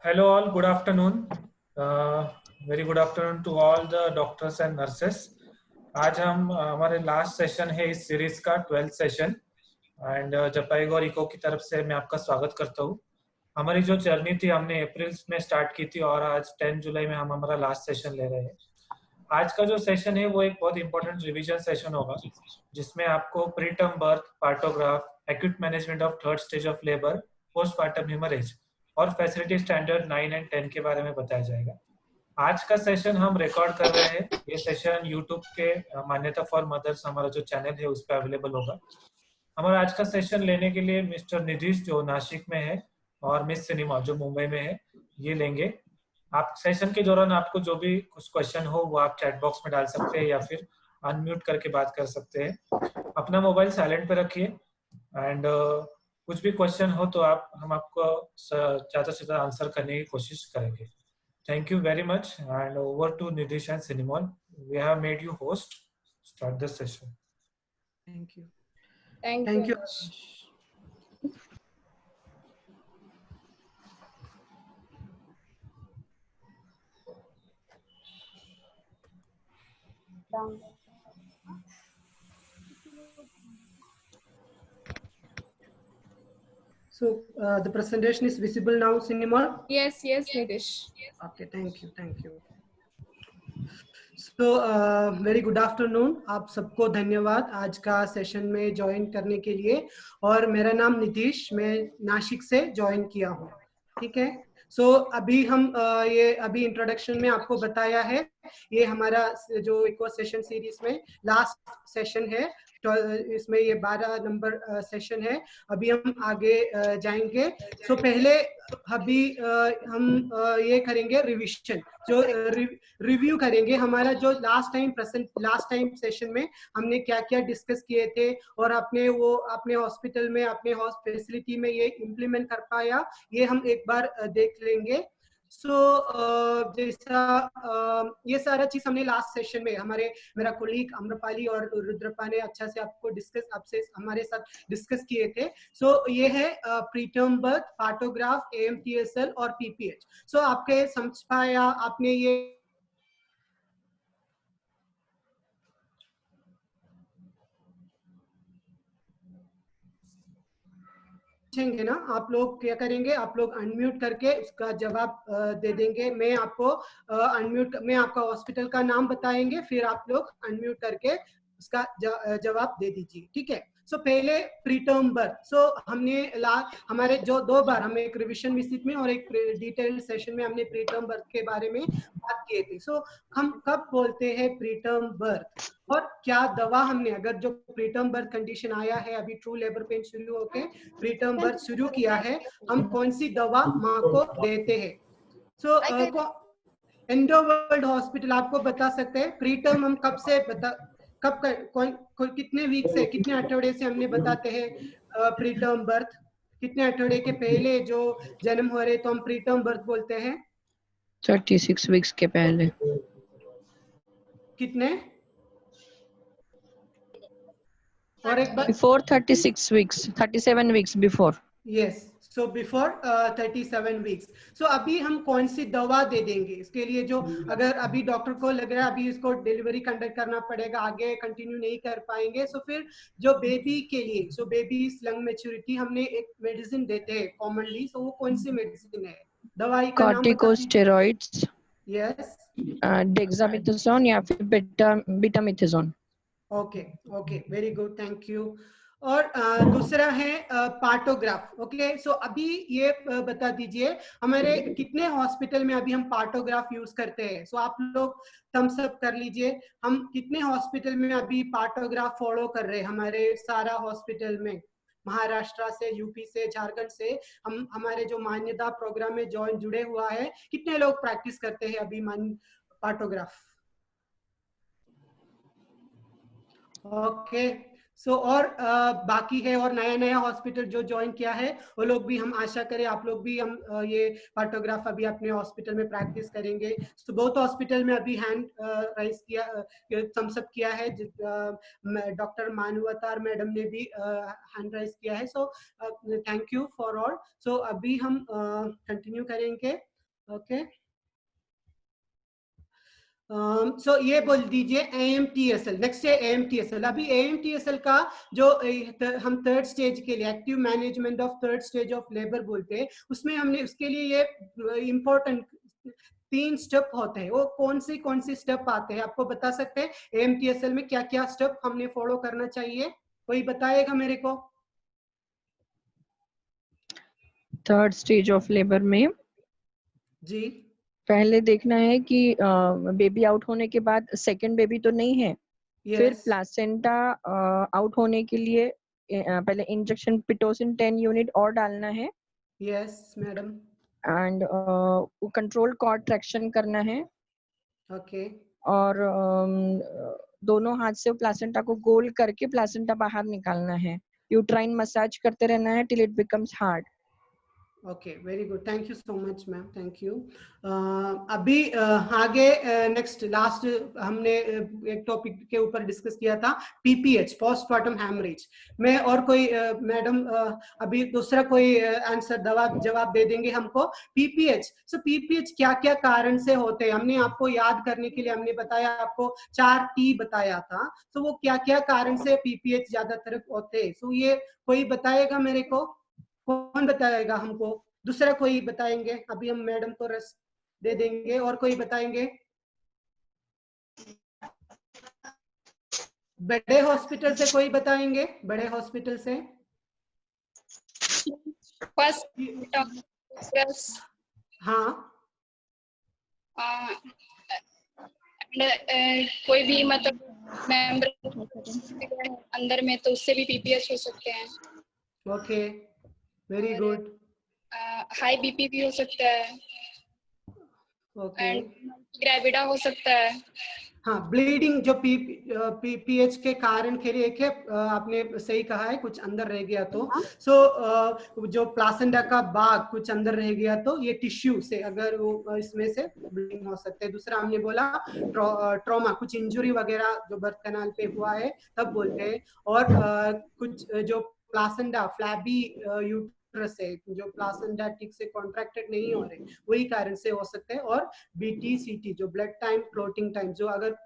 Hello all, good afternoon. Very good afternoon to all the doctors and nurses. आज हम हमारे last session है इस सीरीज का 12th सेशन एंड जपाइग और इको की तरफ से मैं आपका स्वागत करता हूँ। हमारी जो जर्नी थी हमने अप्रैल में स्टार्ट की थी और आज 10 जुलाई में हम हमारा लास्ट सेशन ले रहे हैं। आज का जो सेशन है वो एक बहुत इंपॉर्टेंट रिवीजन सेशन होगा जिसमें आपको pre term birth, partograph, acute management of third stage of labour, postmortem haemorrhage और फैसिलिटी स्टैंडर्ड 9 एंड 10 के बारे में बताया जाएगा। आज का सेशन हम रिकॉर्ड कर रहे हैं। ये सेशन यूट्यूब के मान्यता फॉर मदर्स हमारा जो चैनल है उस पर अवेलेबल होगा। हमारा आज का सेशन लेने के लिए मिस्टर निधीश जो नासिक में है और मिस सिनेमा जो मुंबई में है ये लेंगे। आप सेशन के दौरान आपको जो भी कुछ क्वेश्चन हो वो आप चैट बॉक्स में डाल सकते हैं या फिर अनम्यूट करके बात कर सकते हैं। अपना मोबाइल साइलेंट पे रखिए एंड कुछ भी क्वेश्चन हो तो हम आपको ज़्यादा से ज़्यादा आंसर करने की कोशिश करेंगे। Thank you very much and over to Nidish and Cinnamon. We have made you host. Start the session. Thank you. Thank you. So the presentation is visible now, Cinnamon? Yes, Nidish. Okay, thank you. So very good afternoon. आप सबको धन्यवाद आज का session में join करने के लिए। और मेरा नाम नितीश, मैं नासिक से ज्वाइन किया हूँ। ठीक है। सो अभी हम अभी इंट्रोडक्शन में आपको बताया है, ये हमारा जो इको सेशन सीरीज में लास्ट सेशन है। तो इसमें ये 12 नंबर सेशन है। अभी हम आगे जाएंगे। सो पहले अभी हम ये करेंगे रिविजन, जो रिव्यू करेंगे हमारा जो लास्ट टाइम सेशन में हमने क्या क्या डिस्कस किए थे और अपने हॉस्पिटल में अपने फैसिलिटी में ये इम्प्लीमेंट कर पाया, ये हम एक बार देख लेंगे। सो जैसा ये सारा चीज हमने लास्ट सेशन में मेरा कोलीग अम्रपाली और रुद्रपा ने अच्छा से आपसे हमारे साथ डिस्कस किए थे। सो ये है प्रीटर्म बर्थ, पार्टोग्राफ, AMTSL और PPH। सो आपके समझ पाया आपने ये पूछेंगे ना, आप लोग क्या करेंगे, आप लोग अनम्यूट करके उसका जवाब दे देंगे। मैं आपका हॉस्पिटल का नाम बताएंगे, फिर आप लोग अनम्यूट करके उसका जवाब दे दीजिए। ठीक है। सो पहले प्रीटर्म बर्थ। सो हमने हमारे जो 2 बार हमें एक रिविजन विजिट में और एक डिटेल्ड सेशन में हमने प्रीटर्म बर्थ के बारे में बात किए थे। सो हम कब बोलते हैं प्रीटर्म बर्थ और क्या दवा हमने, अगर जो प्रीटर्म बर्थ कंडीशन आया है, अभी ट्रू लेबर पेन शुरू होके प्रीटर्म बर्थ शुरू किया है, हम कौन सी दवा माँ को देते हैं। सो एंडो वर्ल्ड हॉस्पिटल आपको बता सकते हैं प्रीटर्म हम कितने वीक से, कितने अठवाडिये से हमने बताते हैं प्रीटर्म बर्थ। कितने अठवाडिये के पहले जो जन्म हो रहे तो हम प्रीटर्म बर्थ बोलते हैं। 36 वीक्स के पहले। कितने? और एक बार before 36 weeks, 37 weeks before. Yes, so before 37 weeks. So अभी हम कौन सी दवा दे देंगे इसके लिए, जो अगर अभी डॉक्टर को लग रहा है अभी इसको डिलीवरी कंडक्ट करना पड़ेगा, आगे कंटिन्यू नहीं कर पाएंगे, सो फिर जो बेबी के लिए, सो बेबी लंग मैच्योरिटी हमने एक मेडिसिन देते हैं कॉमनली। सो वो कौन सी मेडिसिन है, दवाई का नाम? कॉर्टिकोस्टेरॉइड्स, यस, डेक्सामेथासोन या फिर betamethasone. Okay, very good, thank you. और दूसरा है पार्टोग्राफ। ओके, सो अभी ये बता दीजिए हमारे कितने हॉस्पिटल में अभी हम पार्टोग्राफ यूज करते हैं। सो आप लोग थम्स अप कर लीजिए, हम कितने हॉस्पिटल में अभी पार्टोग्राफ फॉलो कर रहे हैं। हमारे सारा हॉस्पिटल में, महाराष्ट्र से, यूपी से, झारखंड से, हमारे जो मान्यता प्रोग्राम में जुड़े हुआ है, कितने लोग प्रैक्टिस करते हैं अभी पार्टोग्राफ? ओके, सो और बाकी है और नया हॉस्पिटल जो ज्वाइन किया है वो लोग भी, हम आशा करें आप लोग भी हम ये पार्टोग्राफ अभी अपने हॉस्पिटल में प्रैक्टिस करेंगे। सो बहुत हॉस्पिटल में अभी हैंड राइज किया, थम्स अप किया है। डॉक्टर मानवतार मैडम ने भी हैंड राइज किया है। So thank you for all. So अभी हम कंटिन्यू करेंगे। ओके, सो ये बोल दीजिए AMTSL। नेक्स्ट है AMTSL। अभी AMTSL का जो हम थर्ड स्टेज के लिए active management of third stage of labour बोलते हैं, उसमें हमने उसके लिए ये इम्पोर्टेंट 3 स्टेप होते हैं। वो कौन सी स्टेप आते हैं, आपको बता सकते हैं AMTSL में क्या क्या स्टेप हमने फॉलो करना चाहिए? कोई बताएगा मेरे को? थर्ड स्टेज ऑफ लेबर में जी, पहले देखना है कि बेबी आउट होने के बाद सेकंड बेबी तो नहीं है। फिर यस प्लासेंटा आउट होने के लिए पहले इंजेक्शन पिटोसिन 10 यूनिट और डालना है yes madam, and control cord traction करना है ओके और दोनों हाथ से प्लासेंटा को गोल करके प्लासेंटा बाहर निकालना है। यूट्राइन मसाज करते रहना है till it becomes hard. Okay, very good, thank you so much ma'am, thank you. अभी आगे नेक्स्ट लास्ट हमने एक टॉपिक के ऊपर डिस्कस किया था, PPH, पोस्टमार्टम हैमरेज। मैं और कोई मैडम अभी दूसरा कोई आंसर जवाब दे देंगे हमको। PPH, सो PPH क्या क्या कारण से होते हैं? हमने आपको याद करने के लिए हमने बताया, आपको 4T बताया था। तो वो क्या क्या कारण से PPH ज्यादातर होते हैं? सो ये कोई बताएगा मेरे को? कौन बताएगा हमको? दूसरा कोई बताएंगे? अभी हम मैडम को रस दे देंगे, और कोई बताएंगे? बड़े हॉस्पिटल से कोई बताएंगे? बड़े हॉस्पिटल से फर्स्ट हाँ, कोई भी मतलब मेंबर अंदर में, तो उससे भी PPH हो सकते हैं। Okay, very good, high BP भी हो सकता है ओके। एंड ग्रेविडा हो सकता है। हाँ, ब्लीडिंग जो PPH के कारण के लिए एक है, आपने सही कहा है, कुछ अंदर रह गया तो। सो जो प्लासेंटा का भाग कुछ अंदर रह गया तो ये टिश्यू से अगर वो इसमें से ब्लीडिंग हो सकते हैं। दूसरा हमने बोला ट्रॉमा, कुछ इंजुरी वगैरह जो बर्थ कैनाल पे हुआ है तब बोलते हैं। और कुछ जो प्लासेंटा फ्लैबी यूट्रस है, जो प्लासेंटा ठीक से कॉन्ट्रैक्टेड नहीं हो रहे, वही कारण से हो सकते हैं। और BTCT जो ब्लड टाइम क्लोटिंग टाइम, जो अगर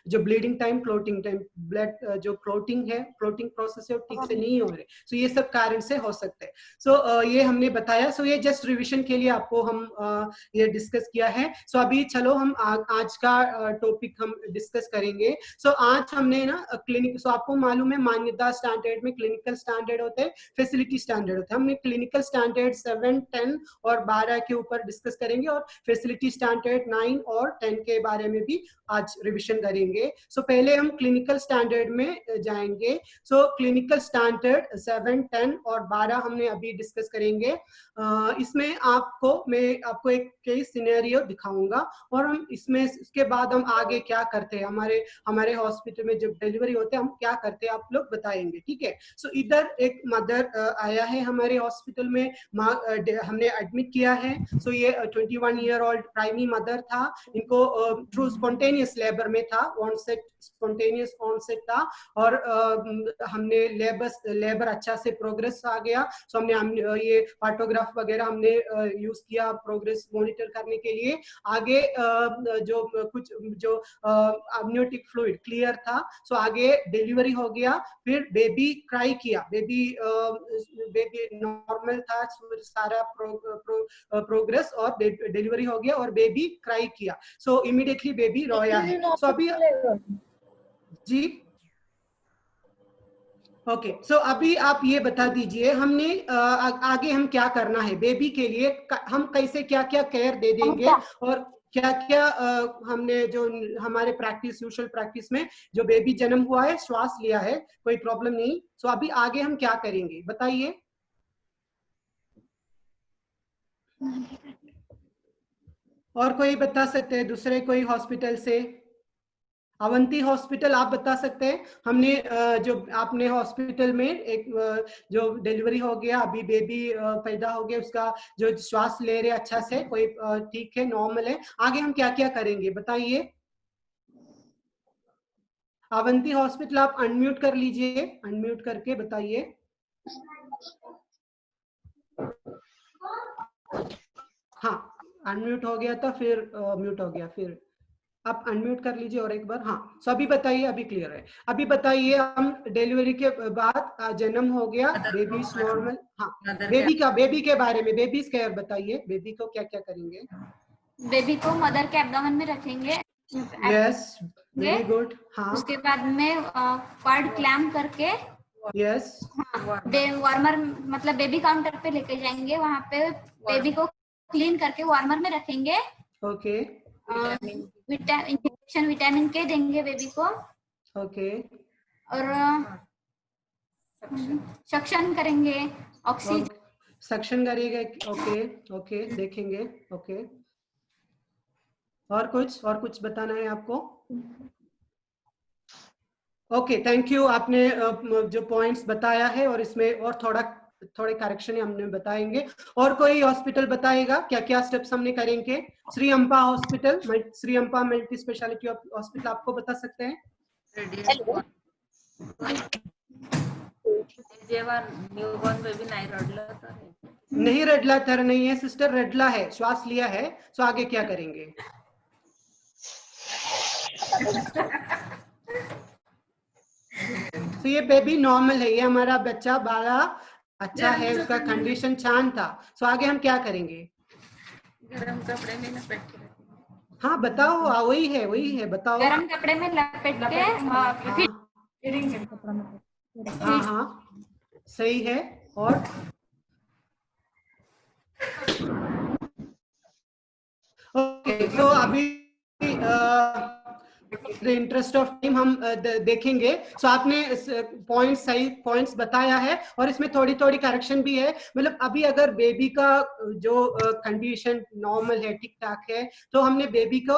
जो bleeding time clotting time, blood जो क्लोटिंग है, क्लोटिंग प्रोसेस है, ठीक से नहीं हो रहे, सो ये सब कारण से हो सकते हैं। सो ये हमने बताया। सो ये जस्ट रिविजन के लिए आपको हम ये डिस्कस किया है। सो अभी चलो हम आज का टॉपिक हम डिस्कस करेंगे। सो आज हमने ना क्लिनिक, सो आपको मालूम है मान्यता स्टैंडर्ड में क्लिनिकल स्टैंडर्ड होते हैं, फैसिलिटी स्टैंडर्ड होते हैं। हमने क्लिनिकल स्टैंडर्ड 7, 10 और 12 के ऊपर डिस्कस करेंगे, और फैसिलिटी स्टैंडर्ड 9 और 10 के बारे में भी आज रिवीजन करेंगे। सो पहले हम क्लिनिकल स्टैंडर्ड में जाएंगे। सो क्लिनिकल स्टैंडर्ड 7, 10 और 12 हमने अभी डिस्कस करेंगे। इसमें मैं आपको एक केस सिनेरियो दिखाऊंगा, और हम इसमें इसके बाद हम आगे क्या करते हैं, हमारे हॉस्पिटल में जब डिलीवरी होते हैं हम क्या करते हैं, आप लोग बताएंगे, ठीक है? सो इधर एक मदर आया है हमारे हॉस्पिटल में, हमने एडमिट किया है। सो ये 21 ईयर ओल्ड प्राइमरी मदर था। इनको थ्रू स्पॉन्टेनियस लेबर में था, स्पॉन्टेनियस ऑनसेट था, और हमने लेबर अच्छा से प्रोग्रेस आ गया। सो हमने ये पार्टोग्राफ वगैरह हमने यूज किया प्रोग्रेस मॉनिटर करने के लिए। आगे जो कुछ जो अम्नियोटिक फ्लूइड क्लियर था, सो आगे डिलीवरी हो गया। फिर बेबी क्राई किया, बेबी नॉर्मल था, सारा प्रोग्रेस, और डिलीवरी हो गया और बेबी क्राई किया। सो इमीडिएटली बेबी रोया है। सो अभी जी ओके, सो अभी आप ये बता दीजिए, हमने आगे हम क्या करना है बेबी के लिए, हम कैसे क्या क्या केयर दे देंगे, और क्या क्या हमने जो हमारे प्रैक्टिस यूजुअल प्रैक्टिस में जो बेबी जन्म हुआ है, श्वास लिया है, कोई प्रॉब्लम नहीं। सो अभी आगे हम क्या करेंगे बताइए? और कोई बता सकते हैं? दूसरे कोई हॉस्पिटल से? अवंती हॉस्पिटल आप बता सकते हैं। हमने जो आपने हॉस्पिटल में एक जो डिलीवरी हो गया, अभी बेबी पैदा हो गया, उसका जो श्वास ले रहे अच्छा से, कोई ठीक है, नॉर्मल है, आगे हम क्या क्या करेंगे बताइए? अवंती हॉस्पिटल आप अनम्यूट कर लीजिए, अनम्यूट करके बताइए। हाँ, अनम्यूट हो गया था, फिर म्यूट हो गया, फिर आप अनम्यूट कर लीजिए और एक बार। हाँ, सो अभी बताइए, अभी क्लियर है। अभी बताइए, हम डिलीवरी के बाद जन्म हो गया, बेबी नॉर्मल, हाँ, बेबी के बारे में, बेबी केयर बताइए, बेबी को क्या क्या करेंगे? बेबी को मदर के एब्डोमेन में रखेंगे। Yes, very good. हाँ, उसके बाद में कॉर्ड क्लैम्प करके, यस, वार्मर मतलब बेबी काउंटर पे लेके जाएंगे, वहाँ पे बेबी को क्लीन करके वार्मर में रखेंगे। ओके, इंजेक्शन विटामिन के देंगे बेबी को, ओके, और सक्शन करेंगे, ऑक्सीजन सक्शन करेगा। ओके, ओके, देखेंगे। ओके, और कुछ बताना है आपको? Okay, thank you. आपने जो पॉइंट्स बताया है, और इसमें और थोड़े करेक्शन हमने बताएंगे। और कोई हॉस्पिटल बताएगा क्या क्या स्टेप्स हमने करेंगे? Shri Ampa hospital, Shri Ampa multi speciality hospital, आपको बता सकते हैं? नहीं, रडला थर नहीं है सिस्टर, रडला है, श्वास लिया है। सो आगे क्या करेंगे? तो ये बेबी नॉर्मल है, ये हमारा बच्चा बाला अच्छा है, उसका कंडीशन छान था। सो आगे हम क्या करेंगे? गरम कपड़े में लपेट के, हाँ बताओ, वही है, बताओ। गरम कपड़े में लपेट के हाँ, हाँ, सही है। और ओके, तो अभी इंटरेस्ट ऑफ टाइम हम देखेंगे। सो आपने सही पॉइंट्स बताया है, और इसमें थोड़ी करेक्शन भी है। मतलब अभी अगर बेबी का जो कंडीशन नॉर्मल है, ठीक ठाक है, तो हमने बेबी को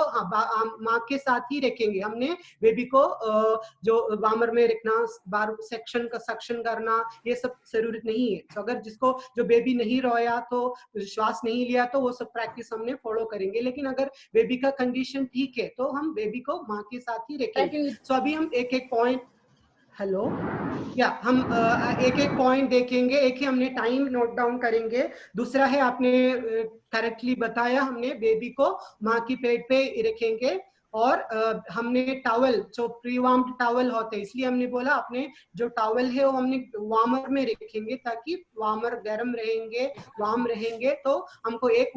माँ के साथ ही रखेंगे। हमने बेबी को जो वार्मर में रखना, बार सक्शन करना, ये सब जरूरत नहीं है। तो अगर जिसको जो बेबी नहीं रोया, तो श्वास नहीं लिया, तो वो सब प्रैक्टिस हमने फॉलो करेंगे। लेकिन अगर बेबी का कंडीशन ठीक है, तो हम बेबी को माँ के साथ ही रखेंगे। सो अभी हम एक पॉइंट, हेलो, या हम एक पॉइंट देखेंगे। एक ही हमने टाइम नोट डाउन करेंगे। दूसरा है, आपने करेक्टली बताया, हमने बेबी को माँ की पेट पे रखेंगे, और हमने टॉवल, जो प्री वार्म्ड टॉवल होते हैं, इसलिए हमने बोला अपने जो टॉवल है वो हमने वार्मर में रखेंगे, ताकि वार्मर गर्म रहेंगे, वार्म रहेंगे। तो हमको एक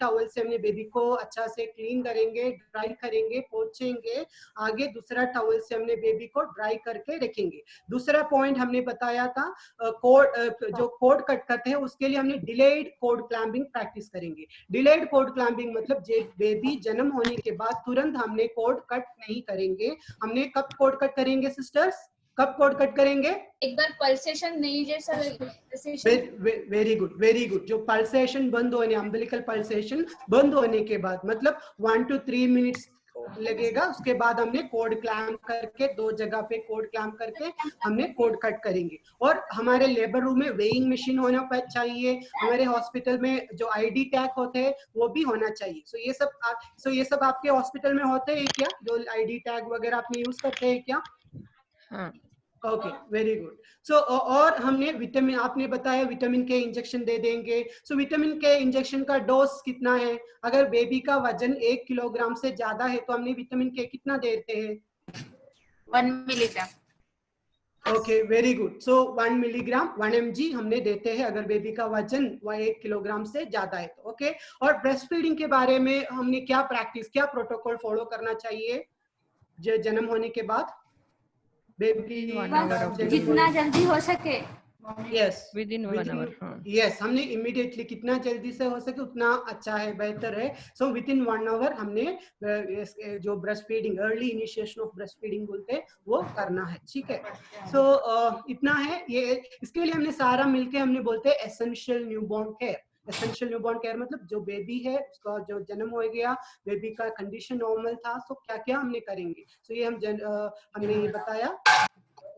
टॉवल से हमने बेबी को अच्छा से क्लीन करेंगे, ड्राई करेंगे, पोंछेंगे। आगे दूसरा टॉवल से हमने बेबी को ड्राई करके रखेंगे। दूसरा पॉइंट हमने बताया था, जो कोड कट करते हैं, उसके लिए हमने डिलेड कोड क्लैम्पिंग प्रैक्टिस करेंगे। डिलेड कोड क्लैम्पिंग मतलब बेबी जन्म होने के बाद तुरंत हमने कोड कट नहीं करेंगे। हमने कब कोड कट करेंगे सिस्टर्स? कब कोड कट करेंगे? एक बार पल्सेशन नहीं जैसा वेरी गुड। जो पल्सेशन बंद होने, अम्बिलिकल पल्सेशन बंद होने के बाद, मतलब 1 to 3 मिनट्स लगेगा। उसके बाद हमने कोड क्लैम्प करके, 2 जगह पे कोड क्लैम्प करके हमने कोड कट करेंगे। और हमारे लेबर रूम में वेइंग मशीन होना चाहिए। हमारे हॉस्पिटल में जो आईडी टैग होते हैं, वो भी होना चाहिए। सो ये सब आपके हॉस्पिटल में होते हैं क्या? जो आईडी टैग वगैरह आपने यूज करते हैं क्या? हाँ, ओके, वेरी गुड। सो और हमने विटामिन, आपने बताया विटामिन के इंजेक्शन दे देंगे। सो विटामिन के इंजेक्शन का डोज कितना है? अगर बेबी का वजन 1 किलोग्राम से ज्यादा है, तो हमने विटामिन के कितना देते हैं? 1 milligram. Okay, very good. So 1 milligram, 1 mg हमने देते हैं अगर बेबी का वजन 1 किलोग्राम से ज्यादा है तो। ओके, और ब्रेस्ट फीडिंग के बारे में हमने क्या प्रोटोकॉल फॉलो करना चाहिए जन्म होने के बाद? बेबी जितना जल्दी हो सके, यस, within 1 hour. हाँ. यस, हमने इमीडिएटली कितना जल्दी से हो सके उतना अच्छा है, बेहतर है। सो विद इन 1 आवर हमने जो breast feeding, early initiation of breast feeding बोलते हैं, वो करना है। ठीक है, सो इतना है। ये इसके लिए हमने सारा मिलके हमने बोलते हैं essential newborn care. Essential newborn care मतलब जो बेबी है, उसका जो जन्म हो गया, बेबी का कंडीशन नॉर्मल था, सो क्या क्या हमने करेंगे। सो ये हमने ये बताया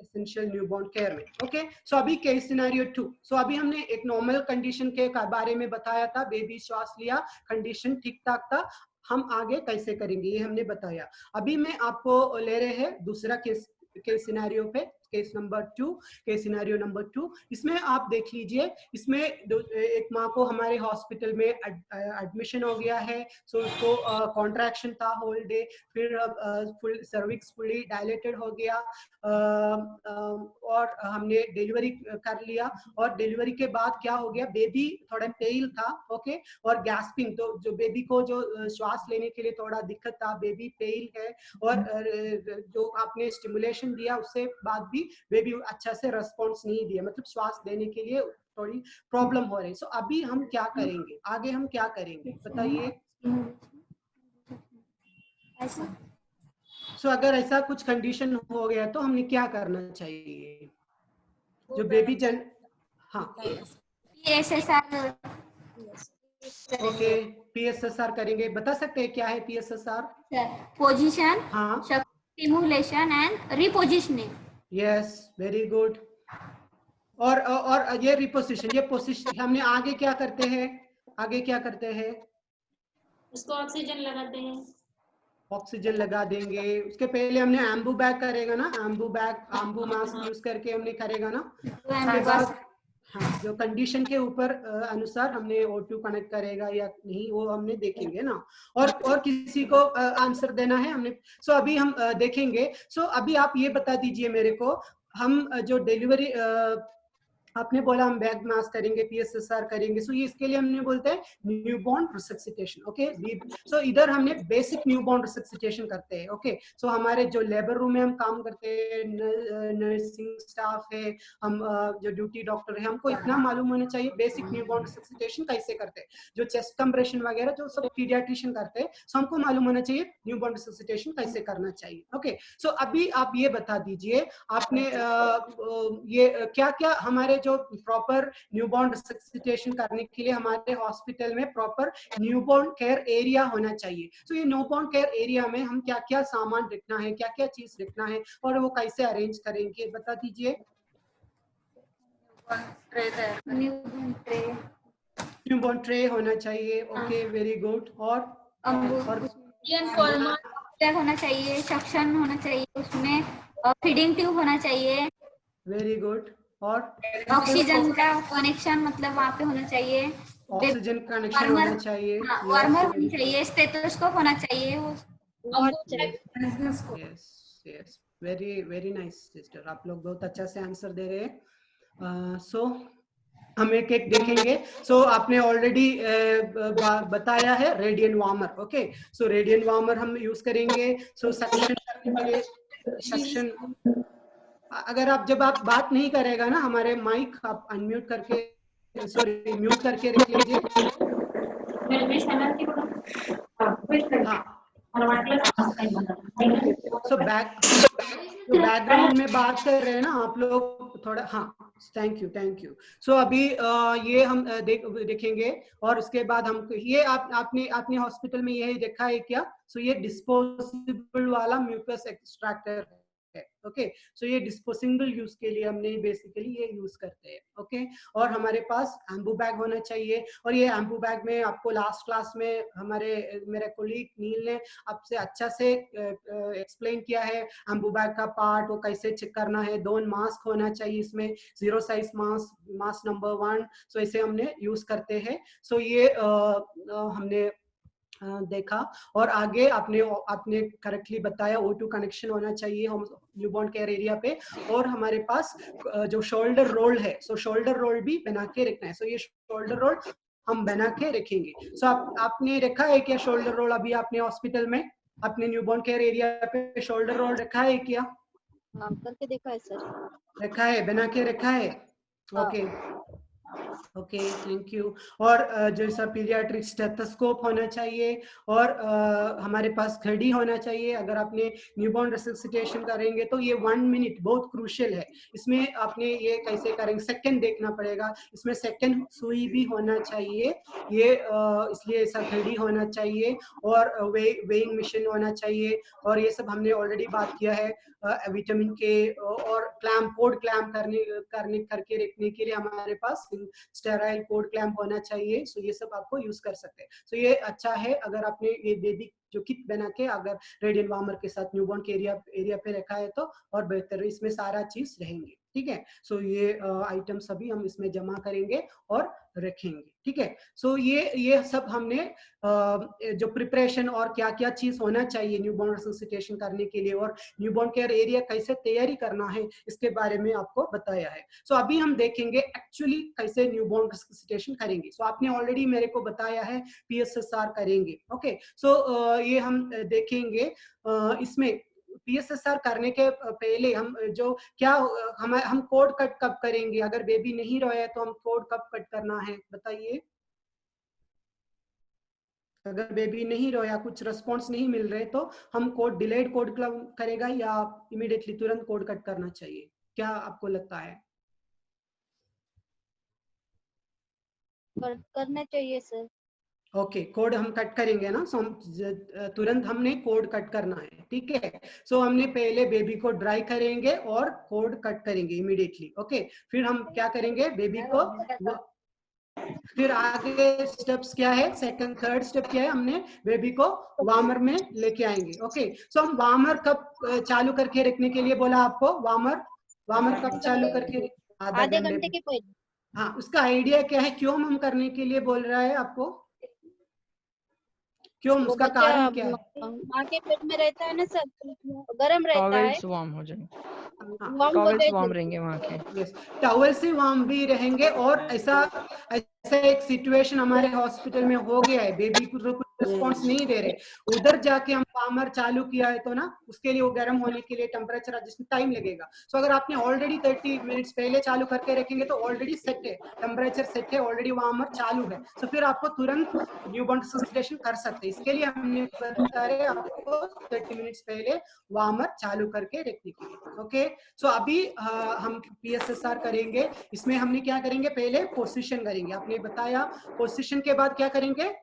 एसेंशियल न्यूबॉर्न केयर में। ओके, सो अभी केस सिनेरियो 2। सो अभी हमने एक नॉर्मल कंडीशन के बारे में बताया था, बेबी श्वास लिया, कंडीशन ठीक ठाक था। हम आगे कैसे करेंगे ये हमने बताया। अभी मैं आपको ले रहे हैं दूसरा केस सिनेरियो पे। Case number 2, case scenario number 2। इसमें आप देख लीजिए, इसमें एक माँ को हमारे हॉस्पिटल में एडमिशन हो गया है। सो उसको कॉन्ट्रैक्शन था होल डे, फिर फुल सर्विक्स फुली डायलेटेड हो गया, और हमने डिलीवरी कर लिया। और डिलीवरी के बाद क्या हो गया, बेबी थोड़ा पेल था, ओके, और गैस्पिंग, तो जो बेबी को जो श्वास लेने के लिए थोड़ा दिक्कत था, बेबी पेल है, और जो आपने स्टिमुलेशन दिया उससे बाद भी बेबी अच्छा से रेस्पॉन्स नहीं दिया, मतलब श्वास देने के लिए थोड़ी प्रॉब्लम हो रही। सो अभी हम क्या करेंगे, आगे हम क्या करेंगे बताइए। सो अगर ऐसा कुछ कंडीशन हो गया तो हमने क्या करना चाहिए, जो बेबी जन, हाँ PSSR ओके, PSSR करेंगे। बता सकते हैं क्या है PSSR? पोजीशन, हाँ, stimulation and रिपोजिशनिंग। Yes, very good. और ये रिपोजिशन, ये पोजीशन, हमने आगे क्या करते हैं, आगे क्या करते हैं, उसको ऑक्सीजन लगाते हैं, ऑक्सीजन लगा देंगे। उसके पहले हमने एम्बू बैग करेगा ना, Anbu bag, Anbu mask use करके हमने करेगा ना। उसके बाद हाँ, जो कंडीशन के ऊपर अनुसार हमने O2 कनेक्ट करेगा या नहीं वो हमने देखेंगे ना। और किसी को आंसर देना है हमने। सो अभी हम देखेंगे। सो अभी आप ये बता दीजिए मेरे को, हम जो डिलीवरी आपने बोला हम बैग मास्क करेंगे, PSSR करेंगे। सो ये इसके लिए हमने बोलते हैं न्यूबॉर्न रिससिटेशन, ओके। सो इधर हमने बेसिक न्यूबॉर्न रिससिटेशन करते हैं, ओके। सो हमारे जो लेबर रूम में हम काम करते हैं, नर्सिंग स्टाफ है, हम जो ड्यूटी डॉक्टर है, हमको इतना मालूम होना चाहिए बेसिक न्यूबॉर्न रिससिटेशन कैसे करते हैं। जो चेस्ट कंप्रेशन वगैरह जो सब पीडियाट्रिशियन करते हैं, सो हमको मालूम होना चाहिए न्यूबॉर्न रिससिटेशन कैसे करना चाहिए, ओके। सो अभी आप ये बता दीजिए, आपने ये क्या क्या हमारे जो प्रॉपर न्यूबॉर्न रिससिटेशन करने के लिए हमारे हॉस्पिटल में प्रॉपर न्यूबॉर्न केयर एरिया होना चाहिए। तो ये न्यूबॉर्न केयर एरिया में हम क्या क्या सामान रखना है, क्या क्या चीज रखना है, और वो कैसे अरेंज करेंगे बता दीजिए। न्यूबॉर्न ट्रे होना चाहिए, ओके, वेरी गुड। और होना चाहिए, सक्शन होना चाहिए, उसमें फीडिंग ट्यूब होना चाहिए, वेरी गुड। और ऑक्सीजन का कनेक्शन मतलब वहाँ पे होना चाहिए, ऑक्सीजन कनेक्शन होना चाहिए, वार्मर होनी चाहिए, स्टेथोस्कोप होना चाहिए। Yes yes, very very nice sister, आप लोग बहुत अच्छा से आंसर दे रहे हैं। सो हम एक एक देखेंगे। सो आपने ऑलरेडी बताया है रेडियन वार्मर, ओके। सो रेडियन वार्मर हम यूज करेंगे। सो सक्शन करने के लिए, सक्शन, अगर आप जब आप बात नहीं करेगा ना, हमारे माइक आप अनम्यूट करके, सॉरी म्यूट करके रख लीजिए। हाँ, सो बैकग्राउंड में बात कर रहे हैं ना आप लोग थोड़ा, हाँ, थैंक यू। सो अभी ये हम देखेंगे, और उसके बाद हम ये आपने हॉस्पिटल में यही देखा है क्या? सो ये डिस्पोजेबल वाला म्यूकस एक्सट्रैक्टर है, ओके। सो ये डिस्पोजिंगल यूज के लिए हमने बेसिकली ये यूज करते हैं, ओके। और हमारे पास एम्बू बैग होना चाहिए, और ये एम्बू बैग में आपको लास्ट क्लास में मेरे कोलीग नील ने आपसे अच्छा से एक्सप्लेन किया है एम्बू बैग का पार्ट, वो कैसे चेक करना है। 2 मास्क होना चाहिए इसमें, 0 साइज मास्क नंबर 1। सो इसे हमने यूज करते हैं। सो ये हमने देखा। और आगे आपने करेक्टली बताया O2 कनेक्शन होना चाहिए हम न्यूबॉर्न केयर एरिया पे। और हमारे पास जो शोल्डर रोल है, सो शोल्डर रोल भी बना के रखना है। सो ये शोल्डर रोल हम बना के रखेंगे। सो आपने रखा है क्या शोल्डर रोल? अभी आपने हॉस्पिटल में अपने न्यूबॉर्न केयर एरिया पे शोल्डर रोल रखा है क्या? करके देखा है सर, रखा है, बना के रखा है, ओके ओके, थैंक यू। और जैसा पीडियाट्रिक स्टेथोस्कोप होना चाहिए, और हमारे पास घड़ी होना चाहिए। अगर आपने न्यूबॉर्न रिससिटेशन करेंगे तो ये 1 मिनट बहुत क्रूशियल है। इसमें आपने ये कैसे करेंगे, सेकंड देखना पड़ेगा, इसमें सेकंड सुई भी होना चाहिए, ये इसलिए ऐसा घड़ी होना चाहिए। और वेइंग मशीन होना चाहिए। और ये सब हमने ऑलरेडी बात किया है। विटामिन के और क्लैम्प, कोड क्लैम्प करके रखने के लिए हमारे पास स्टेराइल कोड क्लैम्प होना चाहिए। सो ये सब आपको यूज कर सकते हैं। सो ये अच्छा है अगर आपने ये बेबी जो किट बना के अगर रेडियन वार्मर के साथ न्यूबॉर्न के एरिया पे रखा है तो और बेहतर, इसमें सारा चीज रहेंगे। ठीक है, सो ये आइटम सभी हम इसमें जमा करेंगे और रखेंगे। ठीक है, सो ये सब हमने जो प्रिपरेशन और क्या क्या चीज होना चाहिए न्यूबॉर्न रिससिटेशन करने के लिए और न्यूबॉर्न केयर एरिया कैसे तैयारी करना है इसके बारे में आपको बताया है। सो अभी हम देखेंगे एक्चुअली कैसे न्यूबॉर्न रिससिटेशन करेंगे। सो आपने ऑलरेडी मेरे को बताया है PSSR करेंगे। ओके, सो ये हम देखेंगे इसमें PSSR करने के पहले हम जो क्या हम कोड कट कब करेंगे, अगर बेबी नहीं रोया तो हम कोड कब कट करना है बताइए। अगर बेबी नहीं रोया, कुछ रिस्पॉन्स नहीं मिल रहे तो हम कोड डिलेड कोड करेगा या इमीडिएटली तुरंत कोड कट करना चाहिए, क्या आपको लगता है? करना चाहिए सर। ओके, कोड हम कट करेंगे ना, सो हम तुरंत हमने कोड कट करना है। ठीक है, सो हमने पहले बेबी को ड्राई करेंगे और कोड कट करेंगे इमीडिएटली। ओके, फिर हम क्या करेंगे, बेबी को, फिर आगे स्टेप्स क्या है, सेकंड थर्ड स्टेप क्या है, हमने बेबी को वार्मर में लेके आएंगे। ओके, सो हम वार्मर कब चालू करके रखने के लिए बोला आपको, वार्मर कब चालू करके? आधे घंटे के पहले। हाँ, उसका आइडिया क्या है, क्यों हम करने के लिए बोल रहा है आपको, क्यों, उसका कारण क्या है? माँ के पेट में रहता है ना सर, गर्म रहता है, वार्म हो जाएंगे, टॉवेल्स वार्म रहेंगे वहाँ के। यस, टॉवेल से वार्म भी रहेंगे। और ऐसा एक सिचुएशन हमारे हॉस्पिटल में हो गया है, बेबी को रिस्पॉन्स नहीं दे रहे, उधर जाके हम वार्मर चालू किया है तो ना उसके लिए वो गर्म होने के लिए टेम्परेचर एडजस्टमेंट टाइम लगेगा। सो अगर आपने ऑलरेडी 30 मिनट्स पहले चालू करके रखेंगे तो ऑलरेडी सेट है, टेम्परेचर सेट है, ऑलरेडी वार्मर चालू है, सो फिर आपको तुरंत न्यूबॉर्न रिससिटेशन कर सकते हैं। इसके लिए हमने बता रहे आपको 30 मिनट्स पहले वार्मर चालू करके रखने के लिए। ओके, सो अभी हम PSSR करेंगे। इसमें हमने क्या करेंगे, पहले पोजीशन करेंगे, आपने बताया। पोजीशन के बाद क्या करेंगे,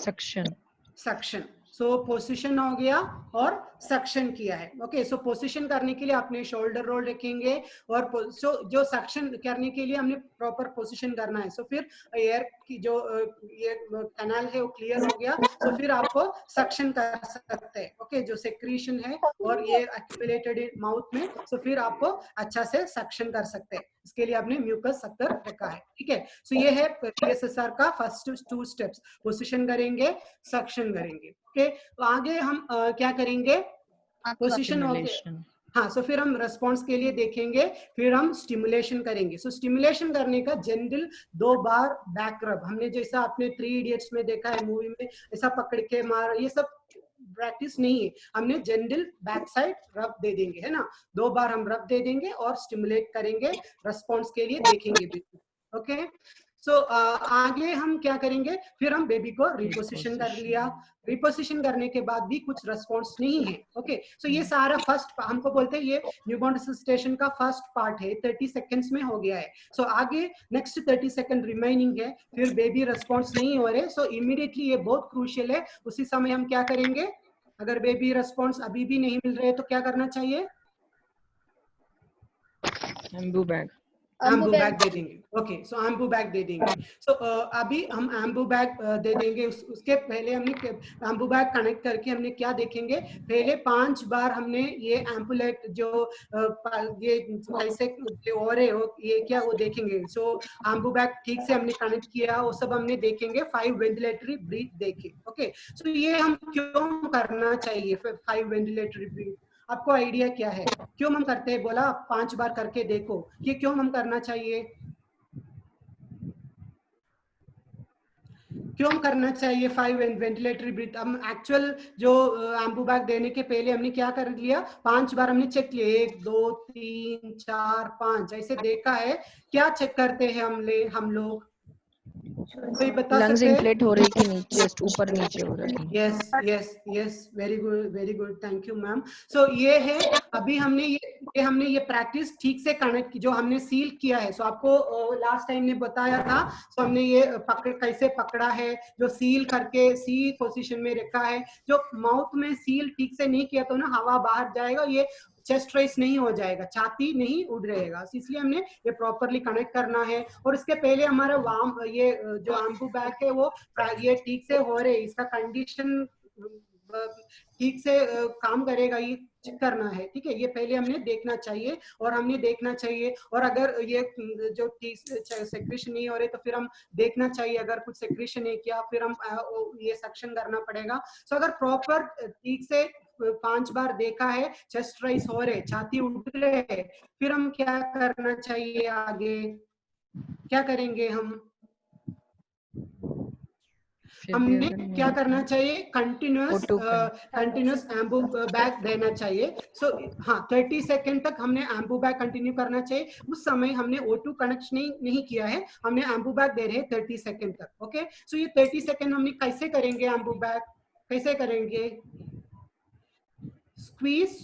सक्शन। सो पोजीशन हो गया और सक्शन किया है। ओके, सो पोजीशन करने के लिए आपने शोल्डर रोल रखेंगे और जो सक्शन करने के लिए हमने प्रॉपर पोजीशन करना है। सो फिर एयर की जो ये कैनाल है वो क्लियर हो गया, तो फिर आपको सक्शन कर सकते हैं। ओके, जो सेक्रीशन है और ये एक्यूमुलेटेड माउथ में, सो फिर आपको अच्छा से सक्शन कर सकते हैं। इसके लिए आपने म्यूकस सक्टर रखा है। ठीक है, सो ये है PSSR का फर्स्ट 2 स्टेप्स, पोजीशन करेंगे, सक्शन करेंगे। ओके, तो आगे हम क्या करेंगे, पोजीशन हो गया, हाँ, सो फिर हम रेस्पॉन्स के लिए देखेंगे, फिर हम स्टिमुलेशन करेंगे। सो स्टिमुलेशन करने का जनरल 2 बार बैक रब, हमने जैसा आपने 3 इडियट्स में देखा है मूवी में, ऐसा पकड़ के मार, ये सब प्रैक्टिस नहीं है, हमने जनरल बैक साइड रब दे देंगे, है ना, 2 बार हम रब दे देंगे और स्टिमुलेट करेंगे, रेस्पॉन्स के लिए देखेंगे। ओके, सो आगे हम क्या करेंगे, फिर हम बेबी को रिपोजिशन कर लिया, रिपोजिशन करने के बाद भी कुछ रेस्पॉन्स नहीं है। ओके, सो ये सारा फर्स्ट, हमको बोलते हैं ये न्यूबॉर्न रिससिटेशन का फर्स्ट पार्ट है, 30 सेकंड्स में हो गया है। सो आगे नेक्स्ट 30 सेकंड रिमेनिंग है, फिर बेबी रेस्पॉन्स नहीं हो रहे, सो इमीडिएटली, ये बहुत क्रूशियल है, उसी समय हम क्या करेंगे, अगर बेबी रेस्पॉन्स अभी भी नहीं मिल रहे तो क्या करना चाहिए, एम्बू बैग दे देंगे। ओके, सो एम्बू बैग दे देंगे। सो अभी हम एम्बू बैग दे देंगे। उसके पहले हमने एम्बू बैग कनेक्ट करके हमने क्या देखेंगे, पहले 5 बार हमने ये एम्पुलेट जो ये कैसे और है ये क्या, वो देखेंगे। सो एम्बू बैग ठीक से हमने कनेक्ट किया, वो सब हमने देखेंगे, 5 वेंटिलेटरी ब्रीथ देखे। ओके, सो ये हम क्यों करना चाहिए 5 वेंटिलेटरी ब्रीथ, आपको आइडिया क्या है, क्यों हम करते हैं, बोला 5 बार करके देखो, ये क्यों हम करना चाहिए, क्यों करना चाहिए 5 वेंटिलेटरी ब्रीथ। हम एक्चुअल जो एम्बू बैग देने के पहले हमने क्या कर लिया, 5 बार हमने चेक किया, 1 2 3 4 5 ऐसे देखा है। क्या चेक करते हैं हम लोग, कोई बता लंग्स सकते हैं? इन्फ्लेट हो रही कि नीचे, ऊपर नीचे हो रही है। Yes, very good, thank you ma'am. So ये है, अभी हमने ये प्रैक्टिस ठीक से कनेक्ट की, जो हमने सील किया है। सो आपको लास्ट टाइम ने बताया था, सो हमने ये कैसे पकड़ा है, जो सील करके सी पोजीशन में रखा है, जो माउथ में सील ठीक से नहीं किया तो ना हवा बाहर जाएगा, ये चेस्ट रेस नहीं हो जाएगा, छाती नहीं उड़ रहेगा, इसलिए हमने ये प्रॉपरली कनेक्ट करना है। और इसके पहले हमारा वार्म ये जो एम्बू बैग है वो ये ठीक से हो रहे, इसका कंडीशन ठीक से काम करेगा, ये चेक करना है, ठीक है। ये पहले हमने देखना चाहिए और हमने देखना चाहिए, और अगर ये जो ठीक सेक्रेशन नहीं हो रहे तो फिर हम देखना चाहिए, अगर कुछ सेक्रेशन है क्या, फिर हम ये सक्शन करना पड़ेगा। सो अगर प्रॉपर ठीक से 5 बार देखा है, चेस्ट राइज हो रहे, छाती उड़ रहे, फिर हम क्या करना चाहिए, आगे क्या करेंगे हमने क्या करना चाहिए, कंटिन्यूस एम्बू बैग देना चाहिए। सो हाँ, 30 सेकेंड तक हमने एम्बू बैग कंटिन्यू करना चाहिए। उस समय हमने O2 कनेक्शन नहीं किया है, हमने एम्बू बैग दे रहे हैं 30 सेकेंड तक। ओके, सो ये 30 सेकेंड हमने कैसे करेंगे, एम्बू बैग कैसे करेंगे, स्क्वीज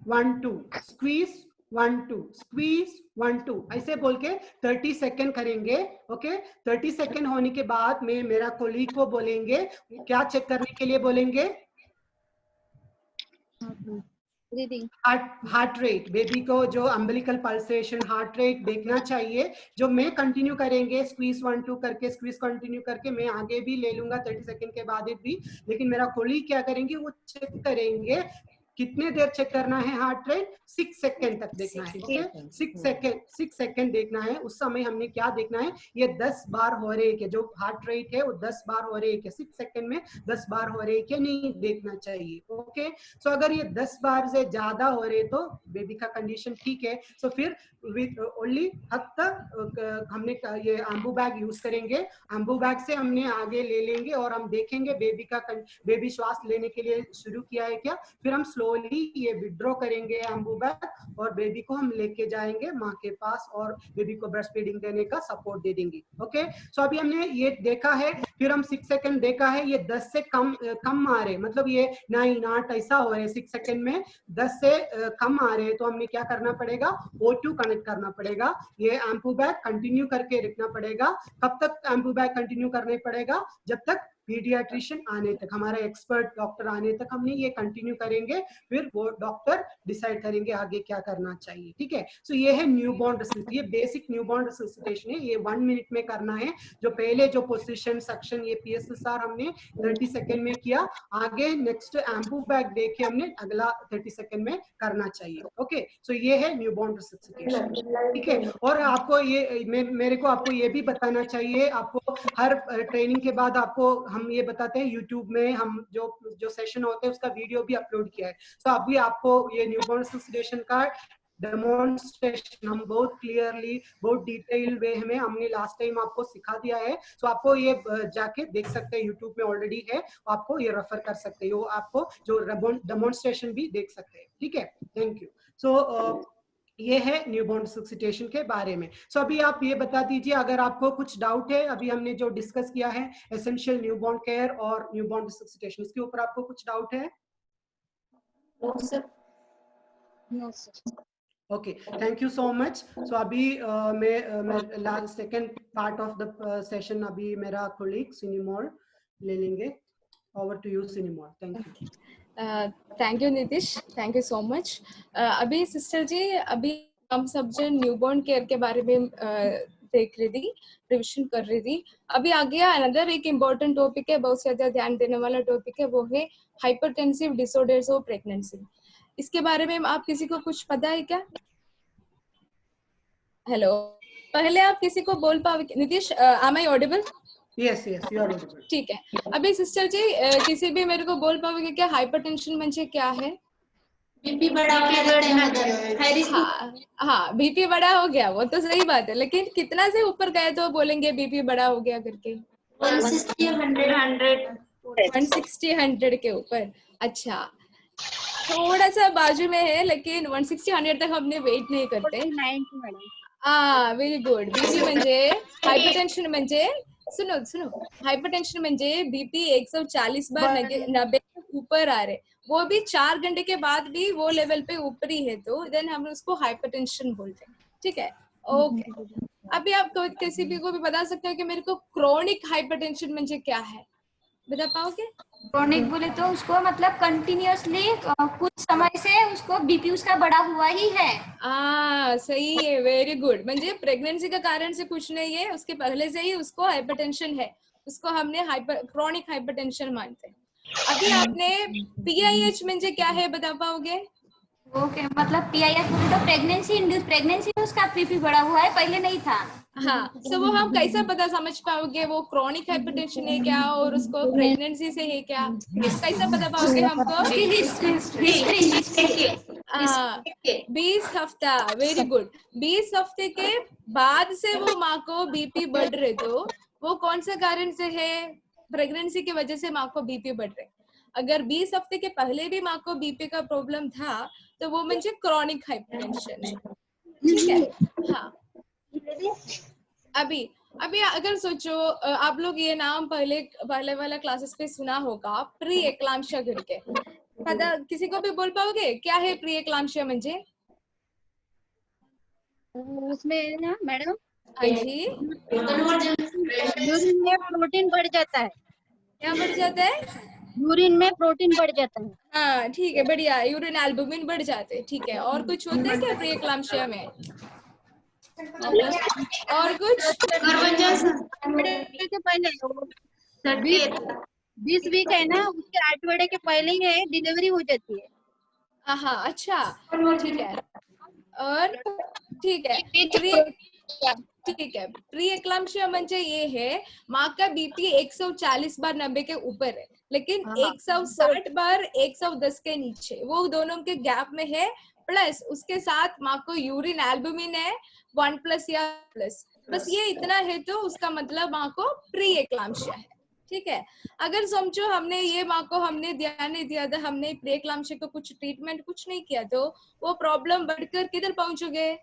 1 2, स्क्वीज 1 2, स्क्वीज 1 2, ऐसे बोल के 30 सेकेंड करेंगे। ओके, 30 सेकेंड होने के बाद में मेरा कोलीग को बोलेंगे, क्या चेक करने के लिए बोलेंगे, हार्ट रेट, बेबी को जो अम्बिलिकल पल्सेशन हार्ट रेट देखना चाहिए। जो मैं कंटिन्यू करेंगे स्क्वीज 1 2 करके, स्क्वीज कंटिन्यू करके मैं आगे भी ले लूंगा 30 सेकेंड के बाद भी, लेकिन मेरा कोलीग क्या करेंगे, वो चेक करेंगे कितने देर चेक करना है, हार्ट रेट 6 सेकेंड तक देखना है। ओके, 6 सेकेंड देखना है। उस समय हमने क्या देखना है, ये 10 बार हो रहे हैं, जो हार्ट रेट है वो 10 बार हो रहे हैं, 6 सेकेंड में 10 बार हो रहे हैं क्या, नहीं देखना चाहिए। ओके, सो अगर ये 10 बार से ज्यादा हो रहे तो बेबी का कंडीशन ठीक है। सो फिर विथ ओनली हद तक हमने ये एम्बू बैग यूज करेंगे। एम्बू बैग से हमने आगे ले लेंगे और हम देखेंगे बेबी श्वास लेने के लिए शुरू किया है क्या, फिर हम स्लोली ये विड्रॉ करेंगे एम्बू बैग और बेबी को हम लेके जाएंगे माँ के पास और बेबी को ब्रेस्ट फीडिंग देने का सपोर्ट दे देंगे। ओके, सो अभी हमने ये देखा है, फिर हम 6 सेकेंड देखा है, ये 10 से कम आ रहे, मतलब ये 9 8 ऐसा हो रहा है, 6 सेकेंड में 10 से कम आ रहे हैं, तो हमने क्या करना पड़ेगा, O2 कनेक्ट करना पड़ेगा। ये एम्बू बैग कंटिन्यू करके रखना पड़ेगा। कब तक एम्बू बैग कंटिन्यू करने पड़ेगा, जब तक पीडियाट्रिशियन आने तक, हमारा एक्सपर्ट डॉक्टर आने तक हमने ये कंटिन्यू करेंगे, फिर वो डॉक्टर डिसाइड करेंगे आगे क्या करना चाहिए। ठीक है, सो ये है न्यूबॉर्न रिससिटेशन, ये बेसिक न्यूबॉर्न रिससिटेशन है, ये 1 मिनट में करना है। जो पहले जो पोजीशन सक्शन ये PSSR हमने 30 सेकेंड में किया, आगे नेक्स्ट एम्बू बैग देके हमने अगला 30 सेकेंड में करना चाहिए। ओके, सो ये है न्यूबॉर्न रिससिटेशन। ठीक है, और आपको ये मेरे को आपको ये भी बताना चाहिए, आपको हर ट्रेनिंग के बाद आपको हम ये बताते हैं, यूट्यूब में हम जो सेशन होते हैं उसका वीडियो भी अपलोड किया है। तो अभी आपको ये न्यूबॉर्न रिससिटेशन का डेमोन्स्ट्रेशन हम बहुत क्लियरली, बहुत डिटेल वे में हमने लास्ट टाइम आपको सिखा दिया है। तो आपको ये जाके देख सकते हैं, यूट्यूब में ऑलरेडी है, आपको ये रेफर कर सकते हैं, आपको जो डेमोन्स्ट्रेशन भी देख सकते हैं। ठीक है, थैंक यू। सो ये है न्यूबॉर्न रिससिटेशन के बारे में। सो अभी आप ये बता दीजिए अगर आपको कुछ डाउट है, अभी हमने जो डिस्कस किया है एसेंशियल न्यूबॉर्न केयर और न्यूबॉर्न रिससिटेशन, इसके ऊपर आपको कुछ डाउट है? Okay, thank you so much. So अभी मैं last second part of the session अभी मेरा कोलीग सिनीमोल ले लेंगे। Over to you Sinimol, thank you. Thank you Nitish, thank you so much. अभी सिस्टर जी, अभी हम सब जो न्यूबॉर्न केयर के बारे में देख रही थी, रिविजन कर रही थी। अभी आ गया अनदर एक इम्पोर्टेंट टॉपिक है, बहुत ज्यादा ध्यान देने वाला टॉपिक है, वो है हाइपरटेंसिव डिसऑर्डर्स ऑफ प्रेगनेंसी। इसके बारे में आप किसी को कुछ पता है क्या? हेलो, पहले आप किसी को बोल पाओगे? Nitish, am I audible? Yes, you are audible. ठीक है, अभी सिस्टर जी किसी भी मेरे को बोल पाओगे क्या हाइपरटेंशन म्हणजे क्या है? बीपी बढ़ा हो गया, हाँ, बीपी बड़ा हो गया, वो तो सही बात है, लेकिन कितना से ऊपर गए तो बोलेंगे बीपी बड़ा हो गया करके? 160 100 के ऊपर। अच्छा, थोड़ा सा बाजू में है, लेकिन 160 100 तक हमने वेट नहीं करते। Very good. बीपी म्हणजे हाइपरटेंशन म्हणजे सुनो हाइपरटेंशन म्हणजे बीपी 140 बार 90 ऊपर आ रहे, वो भी 4 घंटे के बाद भी वो लेवल पे ऊपर ही है, तो देन हम उसको हाइपरटेंशन बोलते हैं। ठीक है, ओके। अभी आप किसी भी को भी बता सकते हो कि मेरे को क्रोनिक हाइपरटेंशन म्हणजे क्या है? बता पाओगे? क्रोनिक बोले तो उसको मतलब कंटिन्यूअसली कुछ समय से उसको बीपी उसका बढ़ा हुआ ही है। सही है, वेरी गुड। म्हणजे प्रेगनेंसी का कारण से कुछ नहीं है, उसके पहले से ही उसको हाइपरटेंशन है, उसको हमने क्रॉनिक हाइपरटेंशन मानते हैं। अभी आपने PIH म्हणजे क्या है बता पाओगे? ओके, मतलब PIH बोले तो प्रेगनेंसी इंड्यूस, प्रेगनेंसी में उसका बीपी बढ़ा हुआ है, पहले नहीं था। हाँ, सो वो हम कैसा पता समझ पाओगे वो क्रॉनिक हाइपरटेंशन है क्या और उसको प्रेगनेंसी से है क्या, कैसा पता पाओगे हमको? उसकी हिस्ट्री 20 हफ्ता, वेरी गुड। 20 हफ्ते के बाद से वो माँ को बीपी बढ़ रहे, तो वो कौन सा कारण से है? प्रेगनेंसी की वजह से माँ को बीपी बढ़ रहे। अगर 20 हफ्ते के पहले भी माँ को बीपी का प्रॉब्लम था तो वो म्हणजे क्रॉनिक हाइपरटेंशन है, ठीक है? हाँ, अभी अगर सोचो, आप लोग ये नाम पहले वाला क्लासेस पे सुना होगा, प्री एक्लाम्शिया करके। पता किसी को भी बोल पाओगे क्या है प्री एक्लाम्शिया म्हणजे? उसमें ना मैडम हाँ जी, यूरिन में प्रोटीन बढ़ जाता है, क्या बढ़ जाता है? यूरिन में प्रोटीन बढ़ जाता है। हाँ ठीक है, बढ़िया, यूरिन एल्बुमिन बढ़ जाते हैं, ठीक है। और कुछ होता है क्या प्री एक्लाम्शिया में? और कुछ? के पहले 20 वीक है ना, उसके 8 वेड़े के पहले ही है डिलीवरी हो जाती है। हाँ, अच्छा, ठीक है। और ठीक है, प्री एक्लाम्शिया म्हणजे ये है माँ का बीपी 140 बार 90 के ऊपर है, लेकिन 160 बार 110 के नीचे, वो दोनों के गैप में है। प्लस उसके साथ माँ को यूरिन एल्बुमिन है 1+ या प्लस, बस ये इतना है तो उसका मतलब माँ को प्री एक्लाम्शिया है, ठीक है। अगर समझो हमने ये माँ को हमने ध्यान नहीं दिया था, हमने प्री एक्लाम्शिया को कुछ ट्रीटमेंट कुछ नहीं किया, तो वो प्रॉब्लम बढ़कर किधर पहुंचोगे?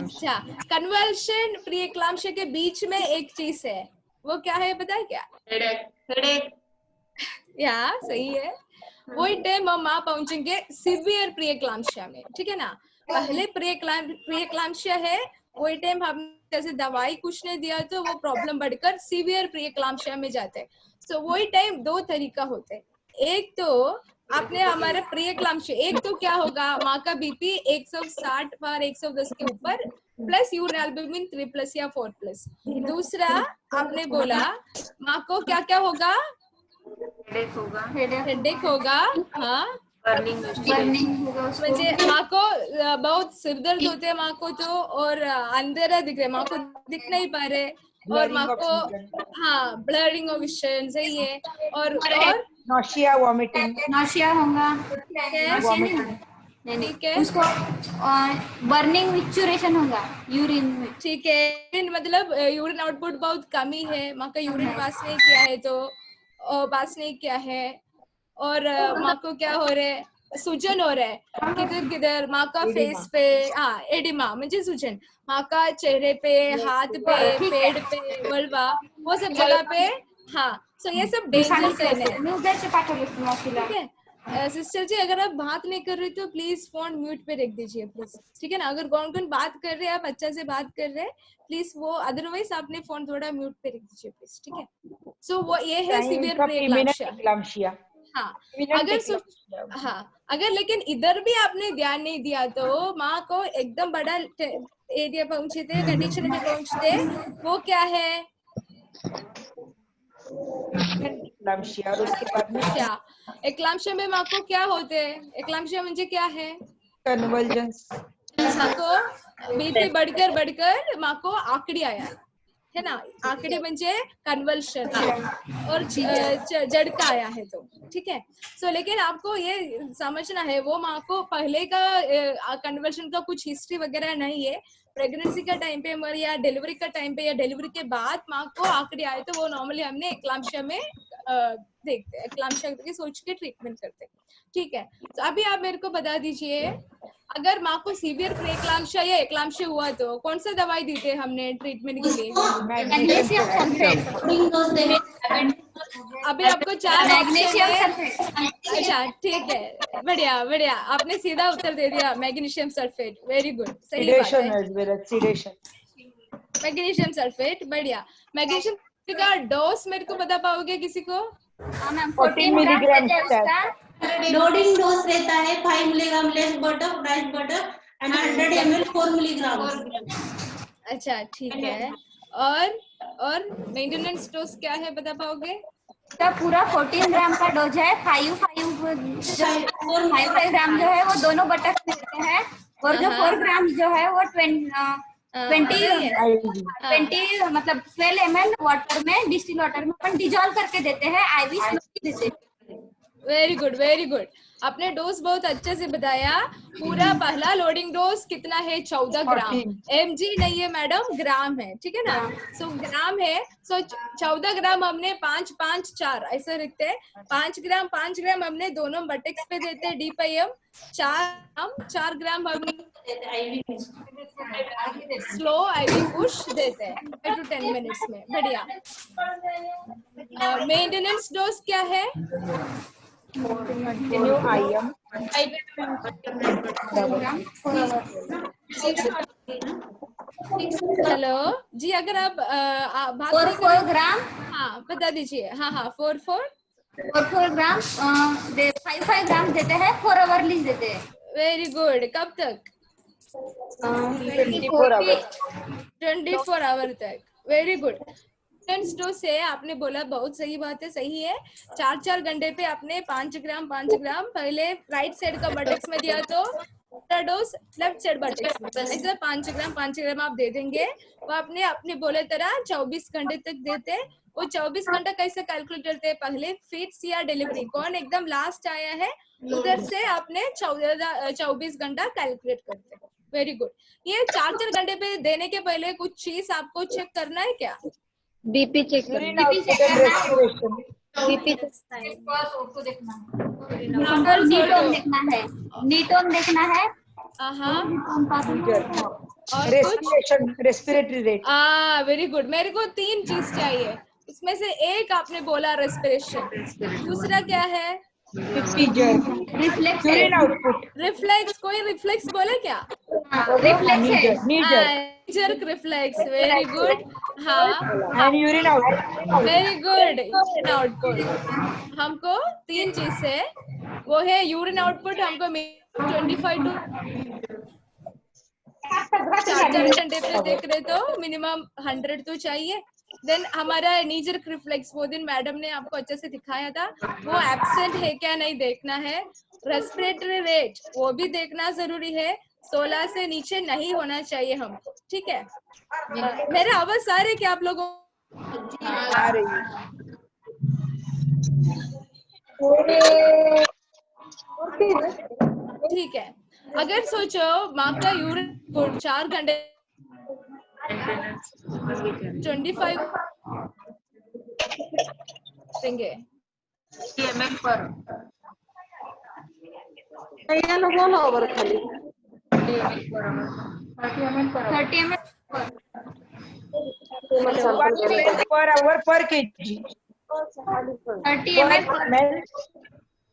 अच्छा, कन्वर्शन प्री एक्लाम्शिया के बीच में एक चीज है, वो क्या है पता है क्या? या सही है, वही टाइम हम माँ पहुंचेंगे सीवियर प्री एक्लाम्शिया में, ठीक है ना। पहले प्री एक्लाम्शिया है, वही टाइम हम जैसे दवाई कुछ नहीं दिया तो वो प्रॉब्लम बढ़कर सीवियर प्री एक्लाम्शिया में जाते हैं। सो वही टाइम दो तरीका होते हैं, एक तो आपने हमारा प्री एक्लाम्शिया, एक तो क्या होगा माँ का बीपी 160 बार 110 के ऊपर प्लस यूरिन एल्बुमिन 3+ या 4+। दूसरा आपने बोला माँ को क्या क्या होगा? हेडेक होगा, हाँ, बर्निंग होगा उसको। म्हणजे माँ को बहुत सिर दर्द होते हैं माँ को तो, और अंधेरा दिख रहा है, माँ को दिख नहीं पा रहे, और माँ को हाँ ब्लरिंग ऑफ विजन, सही है। और नौशिया, वॉमिटिंग, नौशिया होगा, ठीक है, उसको बर्निंग मिक्चुरेशन होगा यूरिन में, ठीक है। मतलब यूरिन आउटपुट बहुत कमी है, माँ का यूरिन पास नहीं किया है तो पास नहीं किया है, और माँ को क्या हो रहा है? सूजन हो रहा है किधर किधर, माँ का फेस पे, हाँ एडिमा म्हणजे सूजन, माँ का चेहरे पे, हाथ पे, पेट पे, वल्वा, वो सब जगह पे, हाँ। सो ये सब डेंजर साइन है, ठीक है। सिस्टर जी अगर आप बात नहीं कर रहे तो प्लीज फोन म्यूट पे रख दीजिए प्लीज, ठीक है ना। अगर कौन कौन बात कर रहे हैं, आप अच्छा से बात कर रहे हैं प्लीज, वो अदरवाइज आपने फोन थोड़ा म्यूट पे रख दीजिए प्लीज, ठीक है। सो वो ये है सीवियर प्री एक्लाम्शिया। हाँ, अगर लेकिन इधर भी आपने ध्यान नहीं दिया तो माँ को एकदम बड़ा एरिया पहुंचे थे, कंडीशन में पहुंचते, वो क्या है? एक्लाम्शिया। और उसके बाद में क्या एक्लाम्शिया में माँ को क्या होते हैं? एक्लाम्शिया म्हणजे क्या है? कन्वर्जेंस, माँ को बीपी बढ़कर माँ को आकड़ी आया है ना, आकड़ी म्हणजे कन्वल्शन और झटका आया है, तो ठीक है। सो लेकिन आपको ये समझना है वो माँ को पहले का कन्वल्शन का कुछ हिस्ट्री वगैरह नहीं है, प्रेगनेंसी का टाइम पे या डिलीवरी का टाइम पे या डिलीवरी के बाद माँ को आकड़ी आए तो वो नॉर्मली हमने एक्लाम्शिया में देखते हैं, एक्लाम्शिया करके सोच के ट्रीटमेंट करते हैं, ठीक है। तो अभी आप मेरे को बता दीजिए, अगर माँ को सीवियर प्री-एक्लाम्शिया या एक्लाम्शिया हुआ तो कौन सा दवाई दी थी हमने ट्रीटमेंट के लिए? अभी आपको 4 ऑप्शन है। अच्छा ठीक है, बढ़िया बढ़िया, आपने सीधा उत्तर दे दिया, मैग्नीशियम सल्फेट, वेरी गुड, सही बात है, मैग्नीशियम सल्फेट, बढ़िया। मैग्नीशियम का डोज मेरे को बता पाओगे किसी को? हाँ मैम 14 14 ग्राम milligram रहता है उसका। लोडिंग डोज रहता है 5 milligram less butter rice butter and 100 ml 4 milligram. अच्छा ठीक है। और मेंटेनेंस डोज क्या है बता पाओगे? उसका पूरा 14 ग्राम का डोज है। 5 ग्राम जो है वो दोनों बटक में देते हैं और जो 4 ग्राम जो है वो 20 मतलब 12 ml वाटर में डिस्टिल वाटर में अपन डिजोल्व करके देते हैं। आईवी देते हैं। Very good very good. आपने डोज बहुत अच्छे से बताया। पूरा पहला लोडिंग डोज कितना है? 14 ग्राम। mg नहीं है मैडम, ग्राम है, ठीक है ना? सो ग्राम है। सो 14 ग्राम हमने 5 5 4 ऐसा लिखते हैं। 5 ग्राम हमने दोनों बटेक्स पे देते हैं DPM। 4 ग्राम हम स्लो IV पुश देते हैं 5 to 10 मिनट्स में। बढ़िया। मेंटेनेंस डोज क्या है? Continue IM. हेलो जी, अगर आप बात 4 ग्राम। हाँ बता दीजिए। हाँ 4 ग्राम 5 ग्राम देते हैं। 4 आवर्ली देते हैं। Very good. कब तक? 24 आवर तक। Very good. डोज से आपने बोला, बहुत सही बात है, सही है। 4 घंटे पे आपने 5 ग्राम पहले राइट साइड का बटेक्स में दिया तो डोज लेफ्ट साइड बटेक्स में ऐसा 5 ग्राम आप दे देंगे। वो आपने अपने बोले तरह 24 घंटे तक देते। वो 24 घंटा कैसे कैलकुलेट करते हैं? पहले फीड्स या डिलीवरी कौन एकदम लास्ट आया है उधर से आपने 24 घंटा कैलकुलेट करते हैं। Very good. ये 4 घंटे पे देने के पहले कुछ चीज आपको चेक करना है क्या? BP check Urine output and respiration. BP देखना है। नीटोन देखना है। Respiratory rate. Very good. मेरे को 3 चीज चाहिए। उसमें से एक आपने बोला रेस्पिरेशन, दूसरा क्या है? रिफ्लेक्स। Urine output. रिफ्लेक्स। कोई रिफ्लेक्स बोले क्या? Knee-jerk. रिफ्लेक्स। Very good. हाँ And urine output. Very good. Output हमको 3 चीज से वो है। यूरिन आउटपुट हमको 25 to 4 घंटे पे देख रहे तो मिनिमम 100 तो चाहिए। देन हमारा नीजर रिफ्लेक्स वो दिन मैडम ने आपको अच्छे से दिखाया था, वो एब्सेंट है क्या नहीं देखना है। रेस्पिरेटरी रेट वो भी देखना जरूरी है। 16 से नीचे नहीं होना चाहिए हमको, ठीक है? मेरे आवाज आ रही क्या आप लोगों? आ रही है। ठीक है। अगर सोचो माँ का यूरिन 4 घंटे 25 देंगे। Per hour per kg. 30 ml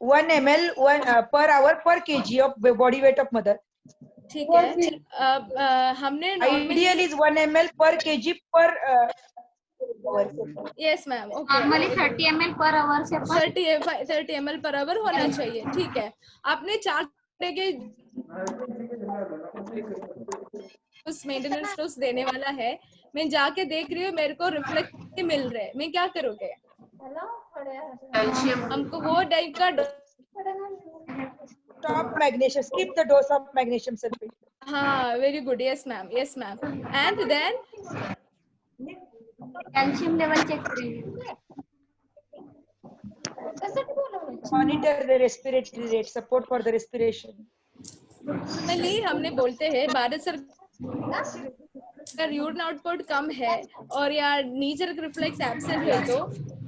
1 ml per hour per kg of body weight of mother. ठीक है। अब हमने Ideal is 1 ml per kg per yes ma'am. Normally 30 ml per hour से 30 ml पर आवर होना चाहिए, ठीक है? आपने 4 घंटे के उस मेंटेनेंस डोज देने वाला है। मैं जाके देख रही हूँ मेरे को रिफ्लेक्ट मिल रहा है, मैं क्या करूँगी? हमको वो टाइप का stop magnesium. Skip the dose of magnesium sulfate. हाँ very good. Yes ma'am, yes ma'am. And then calcium level check करेंगे। Monitor the respiratory rate. Support for the respiration. Normally हमने बोलते हैं भारत सरकार अगर यूरिन आउटपुट कम है और या नीजर रिफ्लेक्स एब्सेंट है तो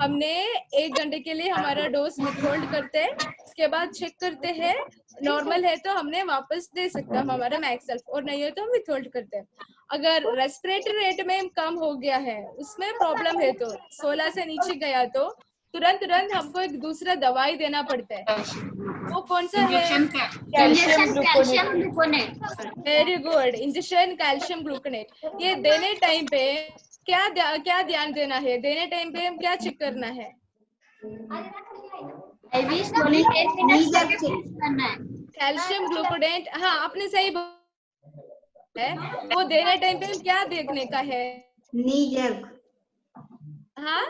हमने 1 घंटे के लिए हमारा डोज विथहोल्ड करते हैं। उसके बाद चेक करते हैं, नॉर्मल है तो हमने वापस दे सकते हैं हमारा मैक्स सेल्फ, और नहीं है तो हम विथहोल्ड करते हैं। अगर रेस्पिरेटरी रेट में कम हो गया है, उसमें प्रॉब्लम है तो 16 से नीचे गया तो तुरंत हमको एक दूसरा दवाई देना पड़ता है। वो कौन सा है? Calcium gluconate. Very good. Injection calcium gluconate. ये देने टाइम पे क्या ध्यान देना है, देने टाइम पे हम क्या चेक करना है? कैल्शियम ग्लूकोडेंट, हाँ आपने सही बोला है। वो देने टाइम पे क्या देखने का है? हाँ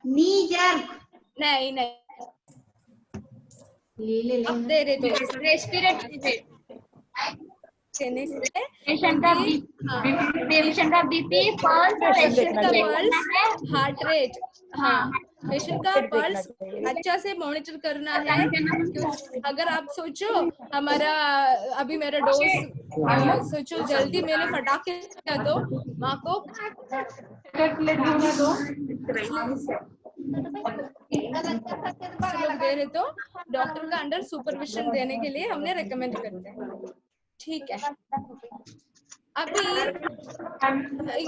नहीं अब दे रहे थे रेस्पिरेटरी रेट, देने से पेशेंट का बीपी, पल्स, पेशेंट का पल्स, हार्ट रेट, हाँ पेशेंट का पल्स अच्छा से मॉनिटर करना है। अगर आप सोचो हमारा अभी मेरा डोज सोचो जल्दी मैंने फटाके दिया तो माँ को लोग दे रहे तो डॉक्टर का अंडर सुपरविजन देने के लिए हमने रेकमेंड करते हैं। ठीक है, अभी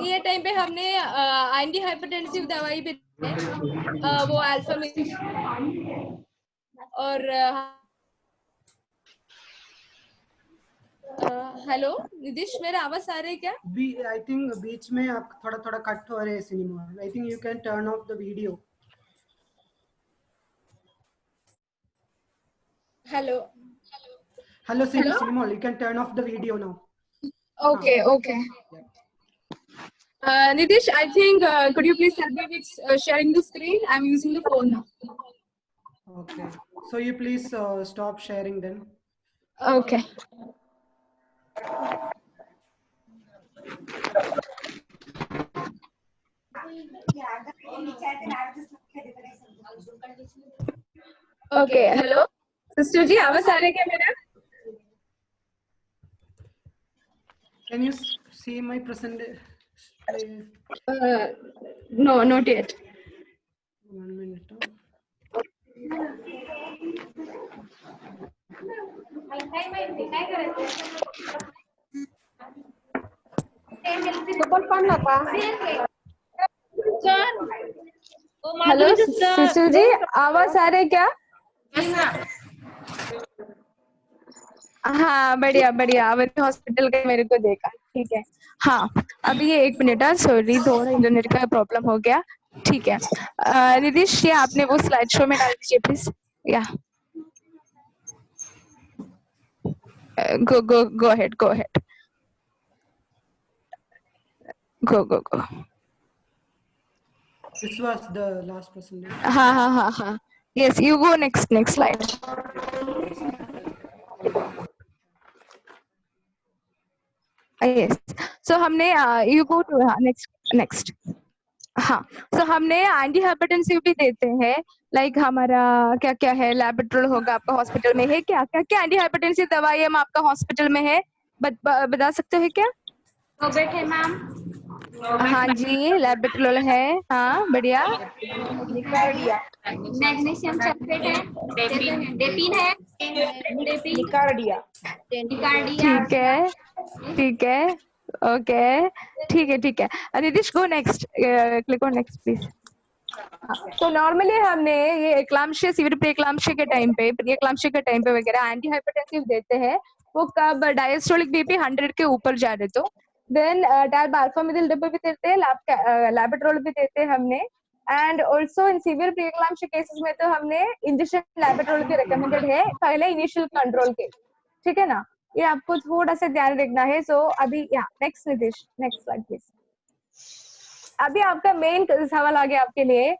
ये टाइम पे हमने एंटी हाइपरटेंसिव दवाई भी वो अल्फा और हेलो निदिश, मेरा आवाज आ रही है क्या? आई थिंक बीच में आप थोड़ा कट हो रहे हैं cinema. I think you can turn off the video. Hello cinema, you can turn off the video now. Okay. Nitish, I think could you please help me with sharing the screen? I'm using the phone now. Okay, so you please stop sharing then. Okay. Okay, hello sister ji, आवाज आ रही है क्या मेरा? Can you see my presentation? No, not yet. 1 minute. Hello sister ji, आवाज आ रही है क्या? हाँ बढ़िया, अवंती हॉस्पिटल का मेरे को देखा। ठीक है, हाँ अभी ये 1 मिनट, सॉरी थोड़ा इंटरनेट का प्रॉब्लम हो गया। ठीक है, निदिश ये आपने वो स्लाइड शो में डाल दीजिए प्लीज। या go ahead. Go. This was the last presentation. हाँ. Yes, you go next slide. Yes. So हमने you go to next. हाँ, so हमने एंटी हाइपरटेंसिव भी देते हैं। लाइक हमारा क्या है, लैबेट्रोल होगा आपका हॉस्पिटल में है क्या? क्या एंटी हाइपरटेंसिव दवाई हम आपका हॉस्पिटल में है, बता सकते हो क्या? रोबेट है मैम। हाँ जी, लैबेट्रोल है, हाँ बढ़िया। मैग्नीशियम सल्फेट है, डेपिन है, निकार्डिया। ठीक है, ओके, ठीक है। Nitish go next, click on next please. तो नॉर्मली हमने ये एक्लाम्शिया, सीवियर प्री-एक्लाम्शिया के टाइम पे वगैरह एंटी हाइपरटेंसिव देते हैं। वो कब डायस्टोलिक बीपी 100 के ऊपर जा रहे तो देन डायबाल्फामिदिल डिब्बा भी देते हैं, लैबेट्रोल भी देते हैं हमने। And also in severe preeclampsia cases में तो हमने इंजेक्शन लैबेट्रोल के रिकमेंडेड है पहले इनिशियल कंट्रोल के। ठीक है ना, ये आपको थोड़ा सा ध्यान रखना है। सो अभी next Nitish, next slide please. अभी आपका मेन सवाल आ गया आपके लिए,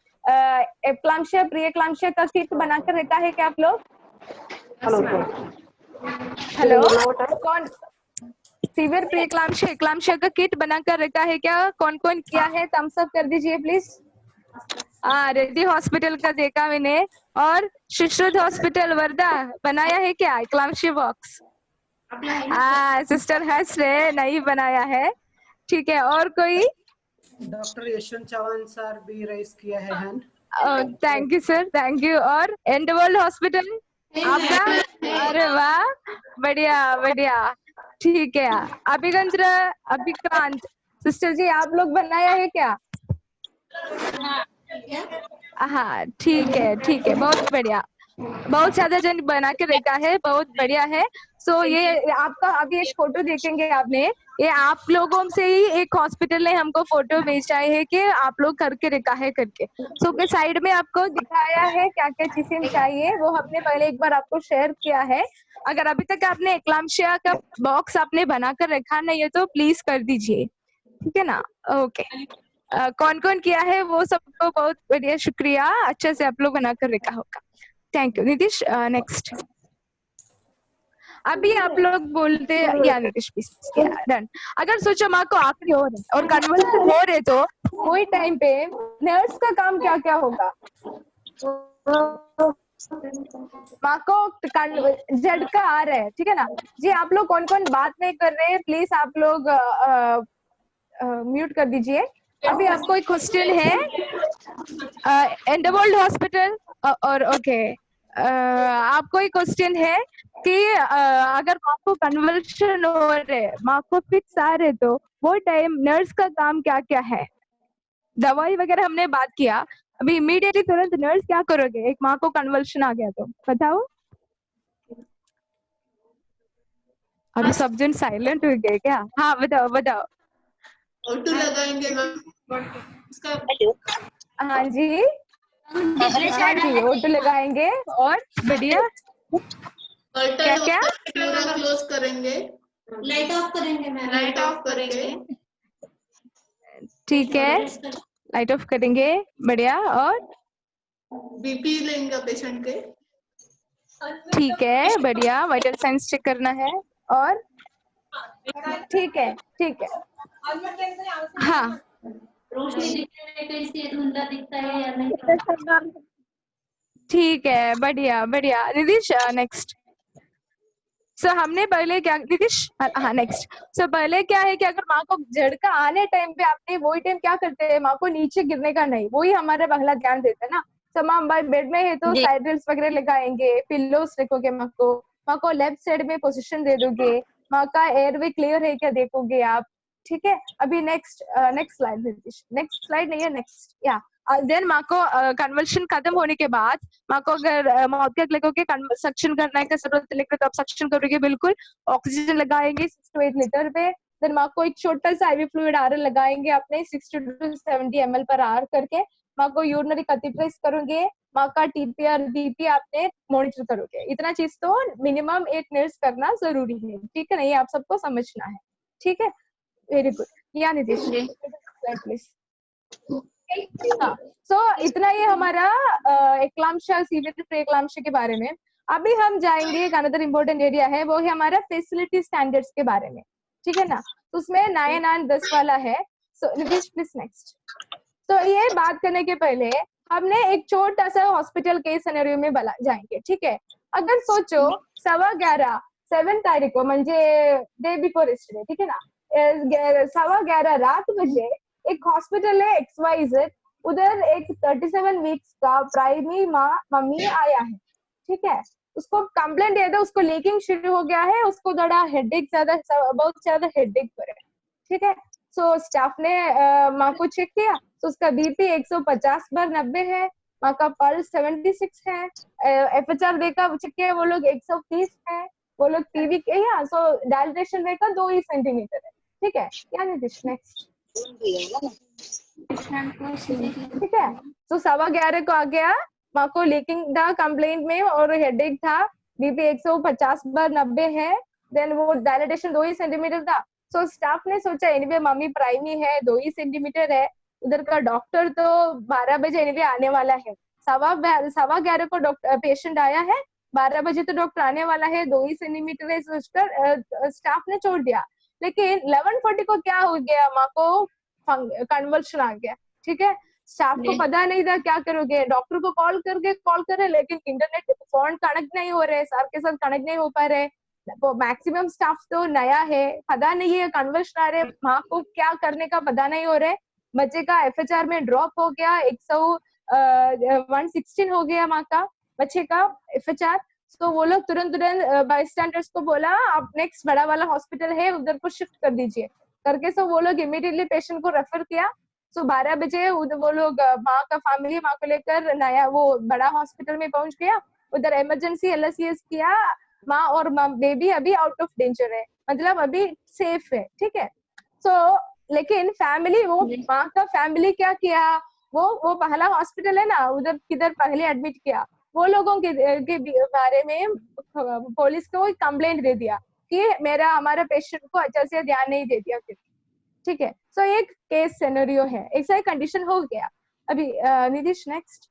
एक्लाम्शिया प्री-एक्लाम्शिया का किट बनाकर रहता है क्या आप लोग? हेलो, कौन सीवियर प्री-एक्लाम्शिया एक्लाम्शिया का किट बनाकर रहता है क्या? कौन किया है? थम्स अप कर दीजिए प्लीज। रेड्डी हॉस्पिटल का देखा मैंने, और शिश्रुत हॉस्पिटल वर्धा बनाया है क्या एक्लाम्शिया बॉक्स? सिस्टर हर्ष ने नहीं बनाया है। ठीक है, और कोई? डॉक्टर यशवंत चौहान सर भी रेस किया है hand. Thank you sir, thank you. और एंडवर्ल्ड हॉस्पिटल आपका? अरे वाह, बढ़िया। ठीक है, अभिक्रांत सिस्टर जी आप लोग बनाया है क्या? हाँ ठीक है, बहुत बढ़िया। बहुत ज्यादा जन बना के रखा है, बहुत बढ़िया है। सो ये आपका अभी एक फोटो देखेंगे आपने, ये आप लोगों से ही एक हॉस्पिटल ने हमको फोटो भेजा है कि आप लोग करके रखा है करके। सो के साइड में आपको दिखाया है क्या क्या चीजें चाहिए, वो हमने पहले एक बार आपको शेयर किया है। अगर अभी तक आपने एक्लाम्शिया का बॉक्स आपने बनाकर रखा नहीं है तो प्लीज कर दीजिए, ठीक है ना। ओके, कौन कौन किया है वो सबको बहुत बढ़िया शुक्रिया, अच्छे से आप लोग बनाकर रखा होगा। Thank you Nitish. नेक्स्ट अभी आप लोग बोलते या नीतीश प्लीज डन। अगर सोचो माँ को आखिरी हो रहे और कन्वर्जन हो रहे तो कोई टाइम पे नर्स का काम क्या क्या होगा? माँ को झटका आ रहा है, ठीक है ना जी। आप लोग कौन कौन बात नहीं कर रहे हैं प्लीज आप लोग म्यूट कर दीजिए। अभी आपको एक क्वेश्चन है, एंडरवर्ल्ड हॉस्पिटल और ओके आपको एक क्वेश्चन है कि अगर माँ को कन्वर्शन हो रहे, माँ को फिक्स आ रहे तो वो टाइम नर्स का काम क्या क्या है? दवाई वगैरह हमने बात किया, अभी इमीडिएटली तुरंत नर्स क्या करोगे एक माँ को कन्वर्शन आ गया तो बताओ। अभी सब जन साइलेंट हो गए क्या? हाँ बताओ बताओ। ऑटो लगाएंगे हाँ जी हाँ जी ऑटो लगाएंगे और बढ़िया क्या क्या क्लोज करेंगे, लाइट ऑफ करेंगे मैम, लाइट ऑफ करेंगे, ठीक है लाइट ऑफ करेंगे बढ़िया और बीपी लेंगे पेशेंट के, ठीक है बढ़िया, वाइटल साइंस चेक करना है और ठीक है हाँ रोशनी दिखती है धुंधला दिखता है या नहीं, ठीक है बढ़िया बढ़िया। नीतीश नेक्स्ट। सो हमने पहले क्या नीतीश हाँ नेक्स्ट। सो पहले क्या है कि अगर माँ को झटका आने टाइम पे आपने वही टाइम क्या करते हैं, माँ को नीचे गिरने का नहीं, वही हमारा पहला ध्यान देता है ना। सो माँ बेड में है तो साइड रेल्स वगैरह लगाएंगे, पिल्लोस रखोगे, माँ को लेफ्ट साइड में पोजीशन दे दोगे, माँ का एयरवे क्लियर है क्या देखोगे आप, ठीक है। अभी next slide Nitish, next slide नहीं है नेक्स्ट या देन माँ को कन्वर्शन खत्म होने के बाद माँ को अगर माउथ का लगोगे सक्शन करना है का जरूरत लेकर तो आप सक्शन करोगे, बिल्कुल ऑक्सीजन लगाएंगे 6 to 8 लीटर पे। देन माँ को एक छोटा सा आईवी फ्लूइड आर लगाएंगे अपने 60 to 70 ml पर आर करके, माँ को यूरिनरी कैथेटराइज करोगे, माँ का टीपीआर बीपी आपने मॉनिटर करोगे। इतना चीज तो मिनिमम एक नर्स करना जरूरी है, ठीक है ना, ये आप सबको समझना है, ठीक है। वेरी गुड या नीतीश प्लीज। सो इतना ये हमारा एक्लाम्शिया सीवियर प्री-एक्लाम्शिया के बारे में। अभी हम जाएंगे एक अनदर इम्पोर्टेंट एरिया है, वो है हमारा फैसिलिटी स्टैंडर्ड्स के बारे में, ठीक है ना। तो उसमें 9 and 10 वाला है। सो नीतीश प्लीज नेक्स्ट। तो ये बात करने के पहले हमने एक छोटा सा हॉस्पिटल केस सिनेरियो में जाएंगे, ठीक है। अगर सोचो 11:15 7 तारीख को म्हणजे डे बिफोर यस्टरडे, ठीक है ना, 11:15 रात बजे एक हॉस्पिटल है XYZ, उधर एक 37 वीक्स का प्राइमरी मम्मी आया है, ठीक है। उसको कंप्लेंट दिया था, उसको लीकिंग शुरू हो गया है, उसको थोड़ा हेडेक बहुत ज्यादा हेडेक पर है, ठीक है। सो स्टाफ ने माँ को चेक किया तो उसका बीपी 150/90 है, माँ का पल्स 76 है, FHR देखा चेक किया वो लोग 130 है, वो लोग टीवी के या सो डायलेशन देखा 2 ही सेंटीमीटर है, ठीक है। क्या नीतीश नेक्स्ट, ठीक है। तो 11:15 को आ गया, माँ को लीकिंग था कंप्लेंट में और हेडेक था, बीपी 150/90 है, देन वो डायलेटेशन 2 ही सेंटीमीटर था। सो स्टाफ ने सोचा एनीवे मम्मी प्राइमी है, 2 ही सेंटीमीटर है, उधर का डॉक्टर तो 12 बजे एनीवे आने वाला है, 11:15 को डॉक्टर पेशेंट आया है, 12 बजे तो डॉक्टर आने वाला है, 2 ही सेंटीमीटर है, सोचकर स्टाफ ने छोड़ दिया। लेकिन 11:40 को क्या हो गया, माँ को कन्वर्शन आ गया, ठीक है। स्टाफ को पता नहीं था क्या करोगे, डॉक्टर को कॉल करे लेकिन इंटरनेट फोन कनेक्ट नहीं हो रहे, सर के साथ कनेक्ट नहीं हो पा रहे, मैक्सिमम स्टाफ तो नया है, पता नहीं है कन्वर्शन आ रहे, माँ को क्या करने का पता नहीं हो रहे। बच्चे का FHR में ड्रॉप हो गया, 116 हो गया माँ का बच्चे का FHR। तो वो लोग तुरंत बाईस्टैंडर्स को बोला आप नेक्स्ट बड़ा वाला हॉस्पिटल है उधर को शिफ्ट कर दीजिए करके। सो वो लोग इमीडिएटली पेशेंट को रेफर किया। सो 12 बजे वो लोग माँ का फैमिली माँ को लेकर नया वो बड़ा हॉस्पिटल में पहुंच गया। उधर इमरजेंसी LSCS किया, माँ और बेबी अभी आउट ऑफ डेंजर है, मतलब अभी सेफ है, ठीक है। सो लेकिन फैमिली, वो माँ का फैमिली क्या किया, वो पहला हॉस्पिटल है ना, उधर किधर पहले एडमिट किया, वो लोगों के बारे में पुलिस को कंप्लेंट दे दिया कि हमारा पेशेंट को अच्छे से ध्यान नहीं दे दिया, ठीक है। सो एक केस सिनेरियो है, ऐसा एक कंडीशन हो गया। अभी नितिश नेक्स्ट।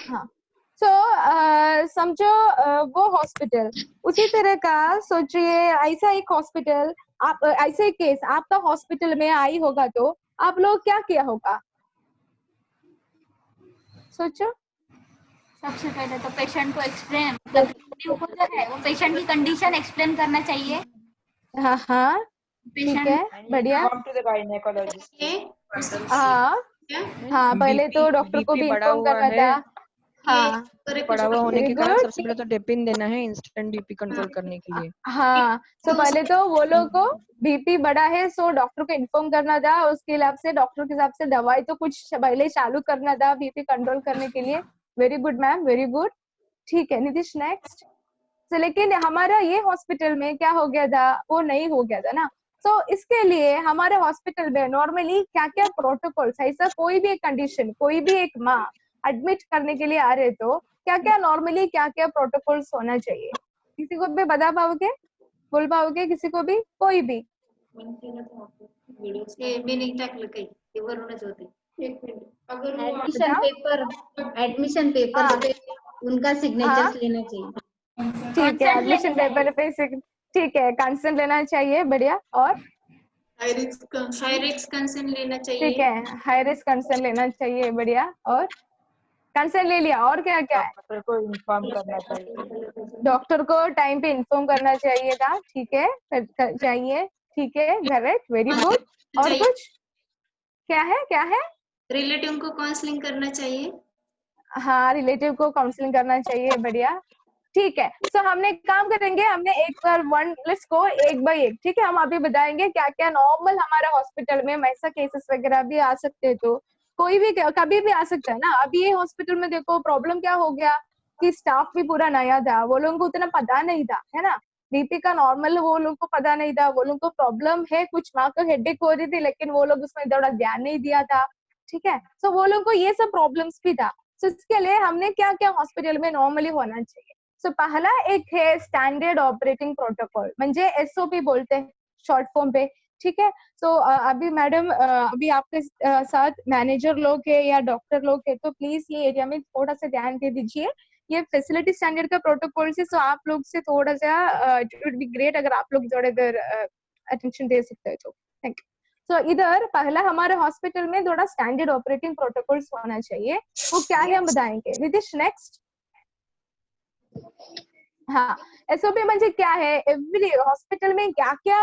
हाँ, सो समझो वो हॉस्पिटल, उसी तरह का सोचिए, ऐसा एक हॉस्पिटल, आप ऐसे एक केस आपका हॉस्पिटल में आई होगा तो आप लोग क्या किया होगा, सोचो। सबसे पहले तो पेशेंट को एक्सप्लेन, मतलब को जो है वो पेशेंट की कंडीशन एक्सप्लेन करना चाहिए। हाँ हाँ, ठीक है, बढ़िया। हाँ हाँ, पहले तो डॉक्टर को भी इन्फॉर्म करना था। हाँ, पड़ा हुआ होने के कारण सबसे पहले तो डेपिन देना है इंस्टेंट बीपी कंट्रोल करने के लिए। हाँ, तो पहले तो वो लोग को बीपी बढ़ा है, सो डॉक्टर को इन्फॉर्म करना था, उसके हिसाब से डॉक्टर के हिसाब से दवाई तो कुछ पहले चालू करना था बीपी कंट्रोल करने के लिए। Very good ma'am, very good, ठीक है। नितिश नेक्स्ट। तो लेकिन हमारा ये हॉस्पिटल में क्या हो गया था, वो नहीं हो गया था ना, तो इसके लिए हमारे हॉस्पिटल में नॉर्मली क्या क्या प्रोटोकॉल्स, ऐसा कोई भी एक कंडीशन, कोई भी एक माँ एडमिट करने के लिए आ रहे तो क्या क्या नॉर्मली क्या क्या प्रोटोकॉल्स होना चाहिए, किसी को भी बता पाओगे, बोल पाओगे किसी को भी, कोई भी? एडमिशन पेपर पे उनका सिग्नेचर लेना चाहिए। ठीक है, एडमिशन पेपर पे ठीक है, कंसेंट लेना चाहिए, बढ़िया। और हाई रिस्क कंसेंट लेना चाहिए। ठीक है, हाई रिस्क कंसेंट लेना चाहिए, बढ़िया। और कंसेंट ले लिया, और क्या क्या है? डॉक्टर को इन्फॉर्म करना चाहिए, डॉक्टर को टाइम पे इन्फॉर्म करना चाहिए था, ठीक है, चाहिए, ठीक है, करेक्ट, वेरी गुड। और कुछ क्या है, क्या है? रिलेटिव को काउंसलिंग करना चाहिए। हाँ, रिलेटिव को काउंसलिंग करना चाहिए, बढ़िया, ठीक है। सो हमने काम करेंगे, हमने एक बार वन लिस्ट को एक बाय एक, ठीक है, हम अभी बताएंगे क्या क्या नॉर्मल हमारा हॉस्पिटल में ऐसा केसेस वगैरह भी आ सकते हैं, तो कोई भी कभी भी आ सकता है ना। अभी ये हॉस्पिटल में देखो प्रॉब्लम क्या हो गया कि स्टाफ भी पूरा नया था, वो लोगों को उतना पता नहीं था, है ना, बीपी का नॉर्मल वो लोगों को पता नहीं था, वो लोगों को प्रॉब्लम है, कुछ माँ को हेडेक हो रही थी, लेकिन वो लोग उसमें थोड़ा ध्यान नहीं दिया था, ठीक है। सो वो लोगों को ये सब प्रॉब्लम्स भी था। सो इसके लिए हमने क्या क्या हॉस्पिटल में नॉर्मली होना चाहिए, सो पहला एक है स्टैंडर्ड ऑपरेटिंग प्रोटोकॉल, म्हणजे SOP बोलते हैं शॉर्ट फॉर्म पे, ठीक है। सो अभी मैडम, अभी आपके साथ मैनेजर लोग है या डॉक्टर लोग है, तो प्लीज ये एरिया में थोड़ा सा ध्यान दे दीजिए, ये फैसिलिटी स्टैंडर्ड का प्रोटोकॉल से, सो आप लोग से थोड़ा सा इट वुड बी ग्रेट अगर आप लोग थोड़ा इधर अटेंशन दे सकते हैं तो थैंक यू। सो इधर पहला हमारे हॉस्पिटल में थोड़ा स्टैंडर्ड ऑपरेटिंग प्रोटोकॉल्स होना चाहिए, वो क्या है हम बताएंगे। नितिश नेक्स्ट। हाँ, SOP म्हणजे क्या है, एवरी हॉस्पिटल में क्या क्या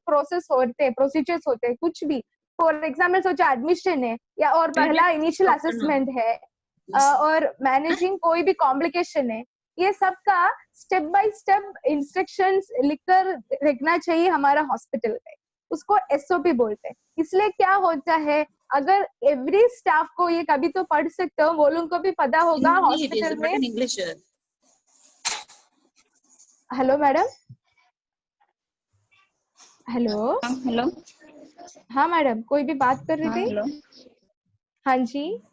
प्रोसेस होते हैं, प्रोसीजर्स होते हैं, कुछ भी, फॉर एग्जाम्पल सोचा एडमिशन है या और पहला इनिशियल असेसमेंट है, और मैनेजिंग कोई भी कॉम्प्लिकेशन है, ये सब का स्टेप बाय स्टेप इंस्ट्रक्शंस लिखकर रखना चाहिए हमारा हॉस्पिटल में, उसको SOP बोलते हैं। इसलिए क्या होता है, अगर एवरी स्टाफ को ये कभी तो पढ़ सकते हो, वो लोगों को भी पता होगा हॉस्पिटल में। हेलो मैडम, हेलो हेलो, हाँ मैडम, कोई भी बात कर रही थी? हाँ जी,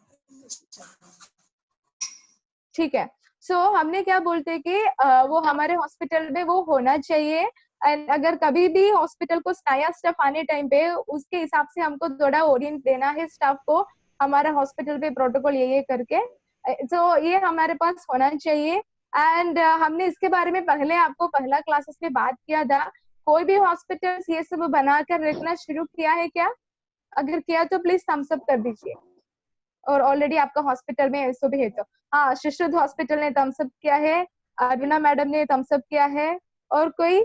ठीक है। सो हमने क्या बोलते हैं कि वो हमारे हॉस्पिटल में वो होना चाहिए, एंड अगर कभी भी हॉस्पिटल को नया स्टाफ आने टाइम पे उसके हिसाब से हमको थोड़ा ओरिएंट देना है स्टाफ को, हमारा हॉस्पिटल पे प्रोटोकॉल ये करके, तो ये हमारे पास होना चाहिए। एंड हमने इसके बारे में पहले आपको पहला क्लासेस में बात किया था, कोई भी हॉस्पिटल ये सब बनाकर रखना शुरू किया है क्या? अगर किया तो प्लीज थम्स अप कर दीजिए, और ऑलरेडी आपका हॉस्पिटल में SOP है तो। हाँ, शिशुद हॉस्पिटल ने थम्स अप किया है, अरुणा मैडम ने थम्स अप किया है, और कोई?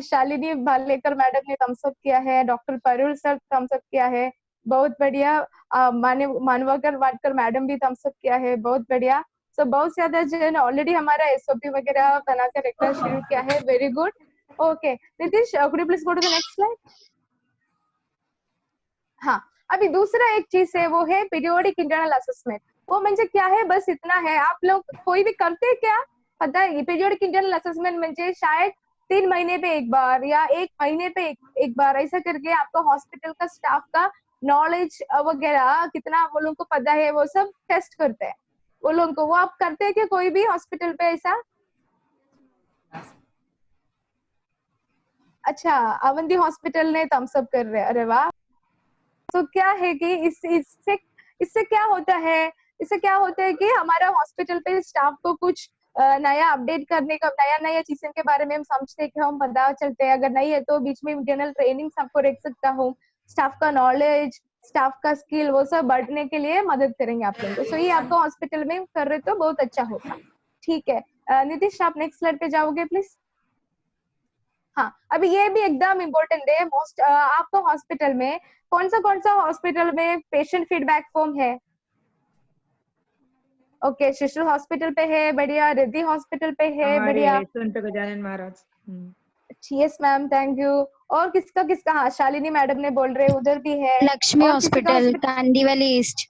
शालिनी भालेकर मैडम ने थम्स अप किया है, डॉक्टर परुल सर थम्स अप किया है, बहुत बढ़िया। मानवाकर वाटकर मैडम भी थम्स अप किया है, बहुत बढ़िया। सो बहुत ज्यादा जन ऑलरेडी हमारा SOP वगैरह बनाकर रखना शुरू किया है, very good. Okay Nitish, could you please go to the next slide. हाँ, अभी दूसरा एक चीज है, वो है पीरियोडिक इंटरनल असेसमेंट। वो म्हणजे क्या है, बस इतना है. आप लोग कोई भी करते हैं क्या पता है? पीरियोडिक इंटरनल असेसमेंट म्हणजे शायद 3 महीने पे एक बार या 1 महीने पे एक बार ऐसा करके आपका हॉस्पिटल का स्टाफ का नॉलेज वगैरह कितना वो लोग को पता है वो सब टेस्ट करते हैं वो लोग को. वो आप करते हैं क्या कोई भी हॉस्पिटल पे ऐसा? अच्छा, अवंती हॉस्पिटल ने थम्स अप कर रहे हैं. अरे वाह. तो क्या है कि इससे क्या होता है? इससे क्या होता है कि हमारा हॉस्पिटल पे स्टाफ को कुछ नया अपडेट करने का, नया चीजों के बारे में हम समझते हैं कि हम पता चलते हैं. अगर नहीं है तो बीच में इंटरनल ट्रेनिंग सबको रख सकता हूँ. स्टाफ का नॉलेज, स्टाफ का स्किल वो सब बढ़ने के लिए मदद करेंगे आप लोगों को. सो ये आपको हॉस्पिटल में कर रहे तो बहुत अच्छा होगा. ठीक है, नीतीश आप नेक्स्ट स्लाइड पे जाओगे प्लीज. हाँ, अभी ये भी एकदम इम्पोर्टेंट है मोस्ट. आपका हॉस्पिटल में कौन सा हॉस्पिटल में पेशेंट फीडबैक फॉर्म है? ओके, शिशु हॉस्पिटल पे है, बढ़िया. रिद्धि हॉस्पिटल पे है, बढ़िया. Sant Gajanan Maharaj. Yes ma'am, thank you. और किसका? हाँ, शालिनी मैडम ने बोल रहे उधर भी है. Lakshmi hospital Kandivali east.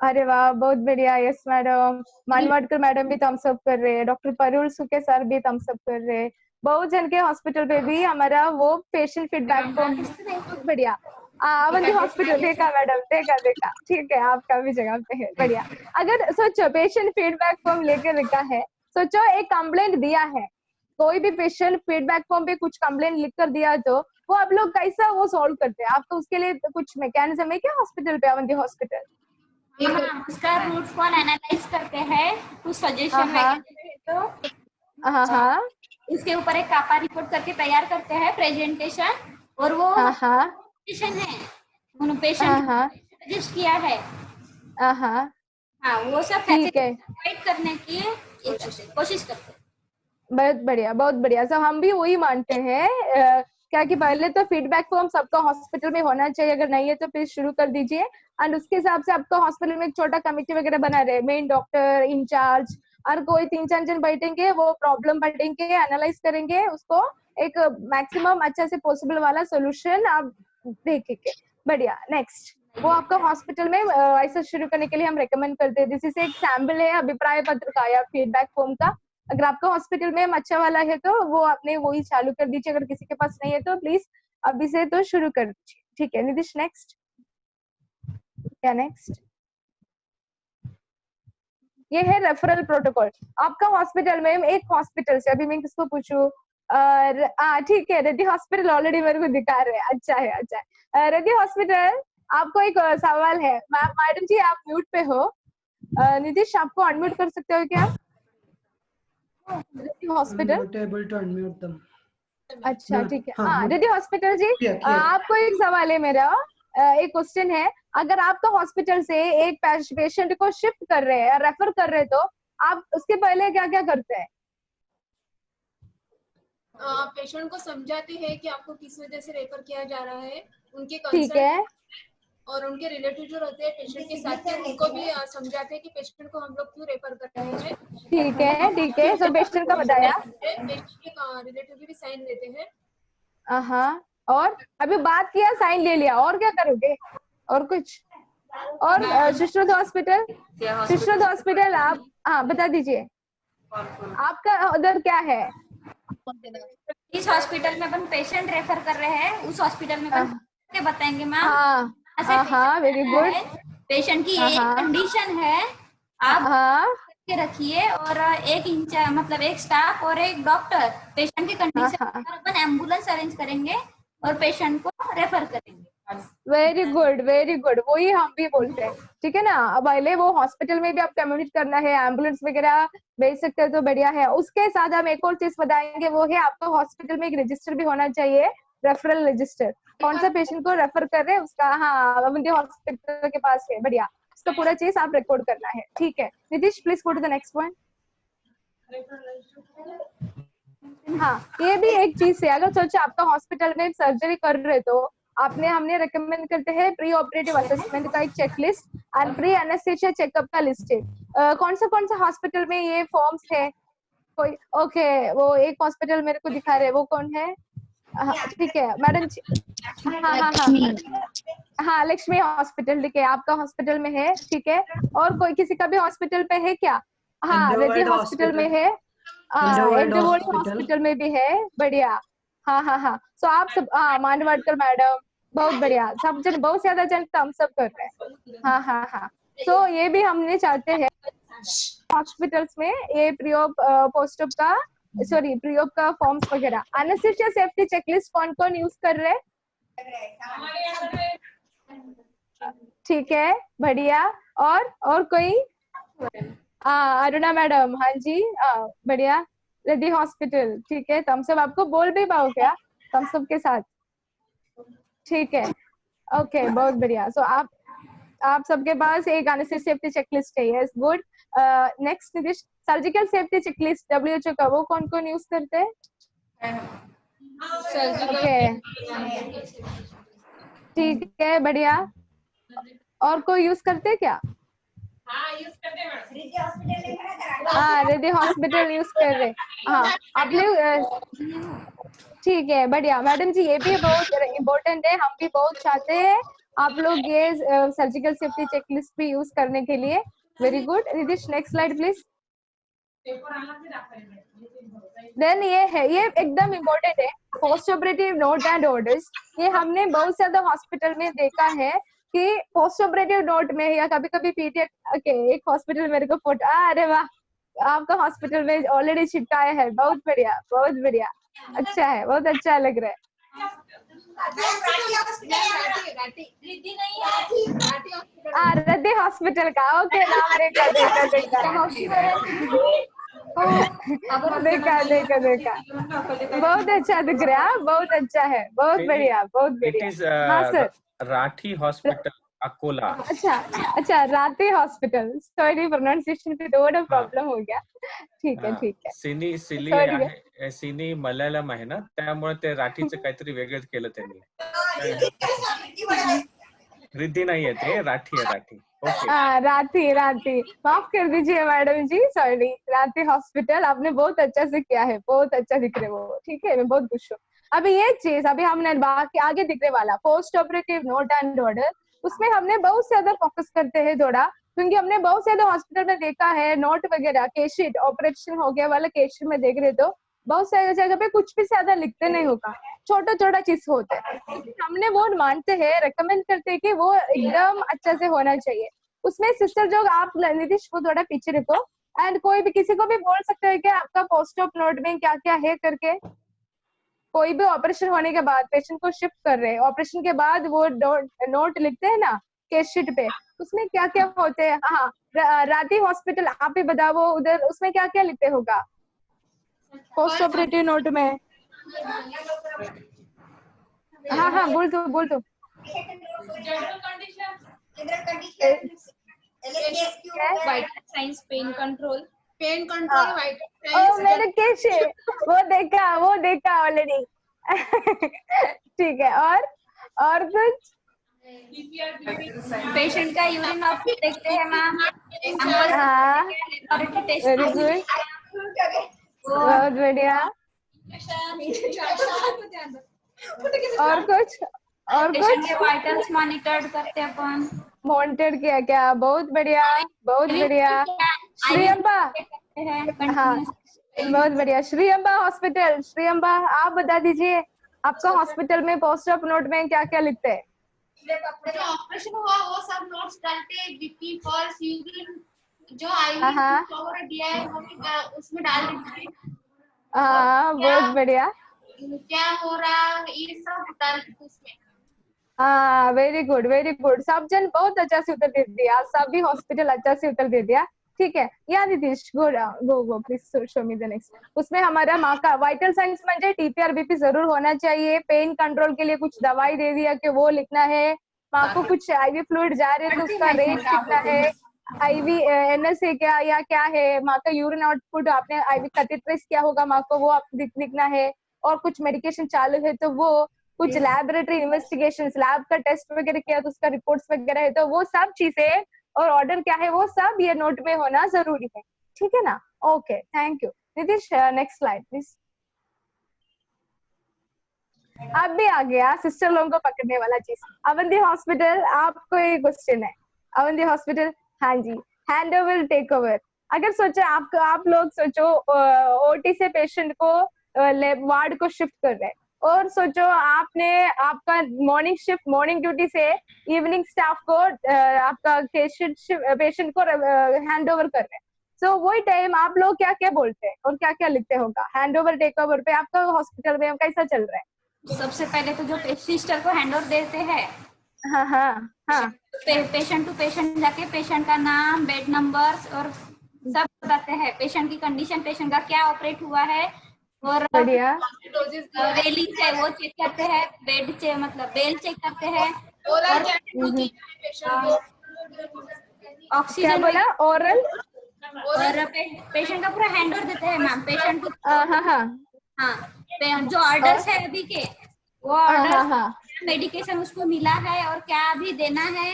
अरे वाह, बहुत बढ़िया. Yes madam. मानवाडकर मैडम भी थम्स अप कर रहे हैं. डॉक्टर परुल सुके सर भी थम्स अप कर रहे हैं. बहुत जन के हॉस्पिटल पे भी हमारा वो पेशेंट फीडबैक फॉर्म बहुत बढ़िया. अवंती हॉस्पिटल देखा मैडम, देखा. ठीक है, आपका भी जगह पे है, बढ़िया. अगर सोचो पेशेंट फीडबैक फॉर्म लेकर रखा है, सोचो एक कंप्लेंट दिया है, कोई भी पेशेंट फीडबैक फॉर्म पे कुछ कंप्लेंट लिख कर दिया तो वो आप लोग कैसा वो सॉल्व करते हैं? आपको उसके लिए कुछ मैकेनिज्म है क्या हॉस्पिटल पे, अवंती हॉस्पिटल? उसका रूट कॉज एनालाइज करते हैं, कुछ सजेशन तो हाँ, इसके ऊपर एक कापा रिपोर्ट करके तैयार करते हैं प्रेजेंटेशन. और वो पेशेंट है, उन्होंने पेशेंट सजेस्ट किया है. हाँ, वो सब ठीक है, फाइट करने की कोशिश करते हैं. बहुत बढ़िया. सो हम भी वही मानते हैं क्या कि पहले तो फीडबैक फॉर्म सबका हॉस्पिटल में होना चाहिए. अगर नहीं है तो प्लीज शुरू कर दीजिए. एंड उसके हिसाब से आपका हॉस्पिटल में एक छोटा कमेटी वगैरह बना रहे, मेन डॉक्टर, इंचार्ज और कोई 3-4 जन बैठेंगे, वो प्रॉब्लम पढ़ेंगे, एनालाइज करेंगे, उसको एक मैक्सिमम अच्छा से पॉसिबल वाला सोल्यूशन आप देखेंगे. बढ़िया. नेक्स्ट, वो आपका हॉस्पिटल में ऐसा शुरू करने के लिए हम रेकमेंड करते हैं. दिस इज एक सैम्पल है अभिप्राय पत्र का या फीडबैक फॉर्म का. अगर आपका हॉस्पिटल में अच्छा वाला है तो वो आपने वही चालू कर दीजिए. अगर किसी के पास नहीं है तो प्लीज अभी से तो शुरू कर दीजिए. ठीक है नीतीश, नेक्स्ट. क्या नेक्स्ट? ये है रेफरल प्रोटोकॉल. आपका हॉस्पिटल में एक हॉस्पिटल से, अभी मैं किसको पूछूं? ठीक है, रेड्डी हॉस्पिटल ऑलरेडी मेरे को दिखा रहे हैं. अच्छा है. रेड्डी हॉस्पिटल, आपको एक सवाल है. मैडम जी आप म्यूट पे हो. नीतीश आपको अनम्यूट कर सकते हो क्या? रेड्डी हॉस्पिटल. अच्छा ठीक है. हाँ, रेड्डी हॉस्पिटल जी, आपको एक सवाल है मेरा. एक क्वेश्चन है. अगर आपका हॉस्पिटल से एक पेशेंट को शिफ्ट कर रहे हैं, रेफर कर रहे हैं, तो आप उसके पहले क्या क्या करते हैं? पेशेंट को समझाते हैं कि आपको किस वजह से रेफर किया जा रहा है, उनके ठीक है, और उनके रिलेटिव जो रहते हैं पेशेंट के साथ के, उनको भी समझाते हैं कि पेशेंट को हम लोग क्यों रेफर कर रहे हैं. ठीक है. सो पेशेंट का बताया, पेशेंट के रिलेटिव भी साइन लेते हैं. हाँ, और अभी बात किया, साइन ले लिया, और क्या करोगे? और कुछ? और शिशुद हॉस्पिटल आप बता दीजिए आपका उधर क्या है? इस हॉस्पिटल में अपन पेशेंट रेफर कर रहे हैं, उस हॉस्पिटल में अपन बताएंगे मैम. Very good. पेशेंट की ये कंडीशन है, आप के रखिए, और एक मतलब एक स्टाफ और एक डॉक्टर पेशेंट की कंडीशन पर अपन एम्बुलेंस अरेंज करेंगे और पेशेंट को रेफर करेंगे. Very good. वही हम भी बोलते हैं. ठीक है ना. अब पहले वो हॉस्पिटल में भी आप कम्युनिकेट करना है, एम्बुलेंस वगैरह भेज सकते हो तो बढ़िया है. उसके साथ हम एक और चीज बताएंगे, वो है आपका हॉस्पिटल में एक रजिस्टर भी होना चाहिए, रेफरल रजिस्टर. कौन सा पेशेंट को रेफर कर रहे हैं उसका, अवंती हॉस्पिटल के पास है, बढ़िया. उसका पूरा चीज आप रिकॉर्ड करना है. ठीक है Nitish, please go to the next one. हाँ, ये भी एक चीज है. अगर सोचो आपका हॉस्पिटल में सर्जरी कर रहे तो हमने रेकमेंड करते हैं प्री ऑपरेटिव असेसमेंट का एक चेकलिस्ट और प्री एनेस्थीसिया चेकअप का लिस्ट है. कौन सा हॉस्पिटल में ये फॉर्म्स है कोई? ओके, वो एक हॉस्पिटल मेरे को दिखा रहे हैं, वो कौन है? ठीक है मैडम जी। हाँ लक्ष्मी हॉस्पिटल, ठीक है आपका हॉस्पिटल में है, ठीक है। और कोई किसी का भी हॉस्पिटल में है क्या? हाँ रेड्डी हॉस्पिटल में है, इंडोवर्ड हॉस्पिटल में भी है, बढ़िया। हाँ सो आप सब, मानवाडकर मैडम बहुत बढ़िया, सब जन बहुत ज्यादा जन हम सब कर रहे हैं। हाँ सो ये भी हमने चाहते हैं हॉस्पिटल्स में ये प्री-ऑप पोस्ट-ऑप का प्री-ऑप का फॉर्म्स वगैरह। एनेस्थीसिया सेफ्टी चेकलिस्ट कौन कौन यूज कर रहे हैं? ठीक है बढ़िया। और कोई? अरुणा मैडम, हाँ जी बढ़िया। रेड्डी हॉस्पिटल, ठीक है। तुम सब आपको बोल भी पाओ क्या तुम सब के साथ? ठीक है ओके बहुत बढ़िया। सो आप सबके पास एक एनेस्थीसिया सेफ्टी चेकलिस्ट है, yes good. Next Nitish, surgical safety checklist WHO का वो कौन कौन यूज करते हैं? ओके ठीक है बढ़िया। और कोई यूज करते हैं क्या? रेड्डी हॉस्पिटल यूज कर रहे। हाँ आप लोग ठीक है बढ़िया। मैडम जी ये भी बहुत इम्पोर्टेंट है, हम भी बहुत चाहते हैं आप लोग ये सर्जिकल सेफ्टी चेकलिस्ट भी यूज करने के लिए। Very good Nitish, next slide please. Then ये है, ये एकदम इम्पोर्टेंट है, post operative note and orders. ये हमने बहुत ज्यादा हॉस्पिटल में देखा है कि पोस्ट ऑपरेटिव नोट में या कभी कभी पीटी एक हॉस्पिटल मेरे को फोटो, अरे वाह आपका हॉस्पिटल में ऑलरेडी चिपकाया है, बहुत बढ़िया बहुत बढ़िया, अच्छा है, बहुत अच्छा लग रहा है। रद्दी हॉस्पिटल का, ओके नाम देखा बहुत अच्छा दिख रहा है, बहुत अच्छा है, बहुत बढ़िया बहुत बढ़िया। हाँ सर, राठी हॉस्पिटल अकोला। अच्छा राठी हॉस्पिटल, सॉरी प्रोनाउंसिएशन पे थोड़ा प्रॉब्लेम हो गया, ठीक है। सिनी मल्याळम आहे ना, त्यामुळे ते राठीचं काहीतरी वेगळंच केलं त्यांनी। रिद्धी नहीं है, ते राठी है, राठी। राठी माफ कर दीजिए मैडम जी, सॉरी। राठी हॉस्पिटल आपने बहुत अच्छा से किया है, बहुत अच्छा दिख रहे वो, ठीक है मैं बहुत खुश हूँ। अभी ये चीज अभी हमने बाकी आगे दिखने वाला post operative note and order, उसमें हमने बहुत ज्यादा फोकस करते हैं थोड़ा, क्योंकि हमने बहुत ज्यादा हॉस्पिटल में देखा है नोट वगैरह केस शीट ऑपरेशन हो गया वाला केस शीट में देख रहे तो बहुत सारी जगह पे कुछ भी ज्यादा लिखते नहीं होगा, छोटा चीज होता है। हमने वो मानते हैं, रेकमेंड करते हैं कि वो एकदम अच्छा से होना चाहिए। उसमें सिस्टर जो आप नितिश वो थोड़ा पीछे रखो, एंड कोई भी किसी को भी बोल सकते हैं कि आपका पोस्ट ऑप नोट में क्या क्या है करके। कोई भी ऑपरेशन होने के बाद पेशेंट को शिफ्ट कर रहे हैं, ऑपरेशन के बाद वो नोट लिखते हैं ना केस शीट पे, उसमें क्या क्या होते हैं। हाँ राठी हॉस्पिटल आप ही बताओ उधर उसमें क्या क्या लिखते होगा पोस्ट ऑपरेटिव नोट में? हाँ बोल दो। वाइटल साइंस, पेन कंट्रोल मेरे कैसे वो देखा ऑलरेडी ठीक है। और कुछ पेशेंट का यूरिन आउटपुट देखते हैं मैम। वेरी गुड, बहुत बढ़िया। और कुछ पेशेंट के वाइटल्स मॉनिटर्ड करते हैं अपन। मॉनिटर किया क्या? बहुत बढ़िया। श्री अम्बा, हाँ बहुत बढ़िया। श्री अम्बा हॉस्पिटल, श्री अम्बा आप बता दीजिए आपका हॉस्पिटल में पोस्ट ऑप नोट में क्या क्या लिखते हैं? जो ऑपरेशन हुआ वो सब नोट्स डालते हैं, बीपी पल्स यूरिन जो आईवी दिया है वो उसमें डाल देते हैं। बहुत बढ़िया। क्या हो रहा ये सब डाल देते उसमें। Very good. सब जन बहुत अच्छा से उत्तर दे दिया, सभी हॉस्पिटल अच्छा से उत्तर दे दिया, ठीक है। या Nitish go please show me the next. उसमें हमारा माँ का वाइटल साइंस म्हणजे टीपीआर बीपी जरूर होना चाहिए। पेन कंट्रोल के लिए कुछ दवाई दे दिया कि वो लिखना है। माँ को कुछ आईवी फ्लूइड जा रहे तो उसका रेट कितना है, आईवी एनएस है क्या है, माँ का यूरिन आउटपुट आपने आईवी कैथेटराइज किया होगा माँ को वो आप लिखना है। और कुछ मेडिकेशन चालू है तो वो, कुछ लैबोरेटरी इन्वेस्टिगेशन लैब का टेस्ट वगैरह किया तो उसका रिपोर्ट्स वगैरह है तो वो सब चीजें और ऑर्डर क्या है वो सब ये नोट में होना जरूरी है, ठीक है ना। Okay thank you Nitish, next slide please. अब भी आ गया सिस्टर लोगों को पकड़ने वाला चीज। अवंती हॉस्पिटल, आपको एक क्वेश्चन है। अवंती हॉस्पिटल, हाँ जी, हैंड ओवर टेक ओवर। अगर सोचो आप लोग सोचो ओटी से पेशेंट को वार्ड को शिफ्ट कर रहे हैं, और सोचो आपने आपका मॉर्निंग शिफ्ट, मॉर्निंग ड्यूटी से इवनिंग स्टाफ को आपका पेशेंट को हैंड ओवर कर रहे हैं। सो वही टाइम आप लोग क्या क्या बोलते हैं और क्या क्या लिखते होगा हैंड ओवर टेक ओवर पे? आपका हॉस्पिटल में कैसा चल रहा है? सबसे पहले तो जो सिस्टर को हैंड ओवर देते हैं, हाँ हाँ हाँ, पेशेंट टू पेशेंट जाके पेशेंट का नाम, बेड नंबर और सब बताते हैं, पेशेंट की कंडीशन, पेशेंट का क्या ऑपरेट हुआ है, और बढ़िया रेलिंग है वो चेक करते हैं, बेड चेक मतलब बेल चेक करते हैं, और ऑक्सीजन क्या बोला? ओरल और पेशेंट का पूरा हैंड ओवर देते हैं मैम। पेशेंट हाँ हाँ हाँ, जो ऑर्डर्स है अभी के, वो ऑर्डर मेडिकेशन उसको मिला है और क्या अभी देना है।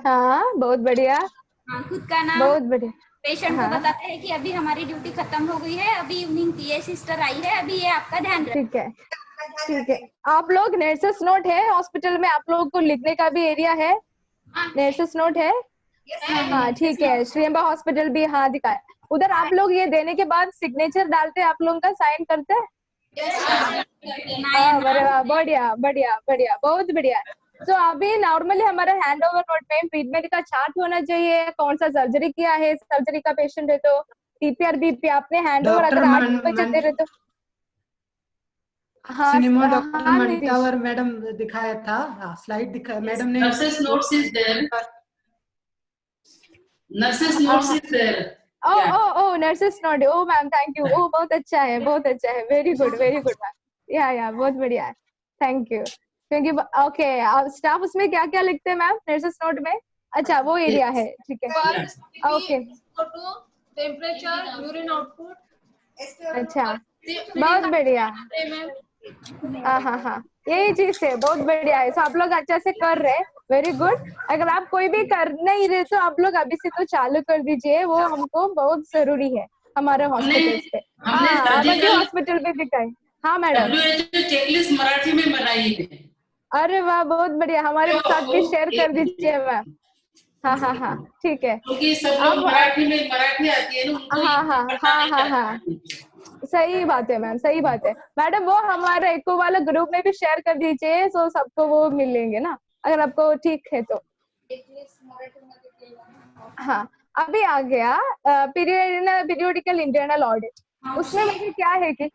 हाँ बहुत बढ़िया। हाँ, खुद का नाम, बहुत बढ़िया। पेशेंट को बताते हैं कि अभी हमारी ड्यूटी खत्म हो गई है, अभी इवनिंग की ये सिस्टर आई है, अभी ये आपका ध्यान रखें। ठीक है ठीक है। आप लोग नर्सेस नोट है हॉस्पिटल में? आप लोगों को लिखने का भी एरिया है? नर्सेस नोट है? हाँ ठीक है। श्रीअंबा हॉस्पिटल भी हाँ दिखाए उधर। आप लोग ये देने के बाद सिग्नेचर डालते हैं, आप लोगों का साइन करते हैं? बढ़िया बढ़िया बढ़िया, बहुत बढ़िया। तो अभी नॉर्मली हमारा हैंड ओवर नोट में ट्रीटमेंट का चार्ट होना चाहिए, कौन सा सर्जरी किया है, सर्जरी का पेशेंट है तो टीपीआर बीपी आपने हैंड ओवर अगर 8 बजे दे रहे तो हाँ सिनेमा डॉक्टर मंटावर मैडम दिखाया था, स्लाइड दिखाया मैडम ने। Nurses notes is there, nurses notes is there. Oh nurses note, oh ma'am thank you. ओ बहुत अच्छा है, बहुत अच्छा है, वेरी गुड मैम। या बहुत बढ़िया है, थैंक यू। क्योंकि ओके स्टाफ उसमें क्या क्या लिखते हैं मैम नर्सेस नोट में? अच्छा वो एरिया है, ठीक है ओके। टेम्परेचर, यूरिन आउटपुट, अच्छा बहुत बढ़िया। हाँ यही चीज है, बहुत बढ़िया है। तो आप लोग अच्छा से कर रहे हैं, वेरी गुड। अगर आप कोई भी कर नहीं रहे तो आप लोग अभी से तो चालू कर दीजिए, वो हमको बहुत जरूरी है हमारे हॉस्पिटल पे। हॉस्पिटल पे दिखाए। हाँ मैडम, चेकलिस्ट मराठी में बनाई है। अरे वाह बहुत बढ़िया, हमारे साथ भी शेयर कर दीजिए मैम। हाँ ठीक है, क्योंकि सब लोग मराठी आती है ना। हाँ सही बात है मैम, सही बात है मैडम। वो हमारे एको वाला ग्रुप में भी शेयर कर दीजिए, तो सबको वो मिलेंगे ना, अगर आपको ठीक है तो। हाँ अभी आ गया पीरियोडिकल इंटरनल ऑडिट। उसमें मुझे क्या है कि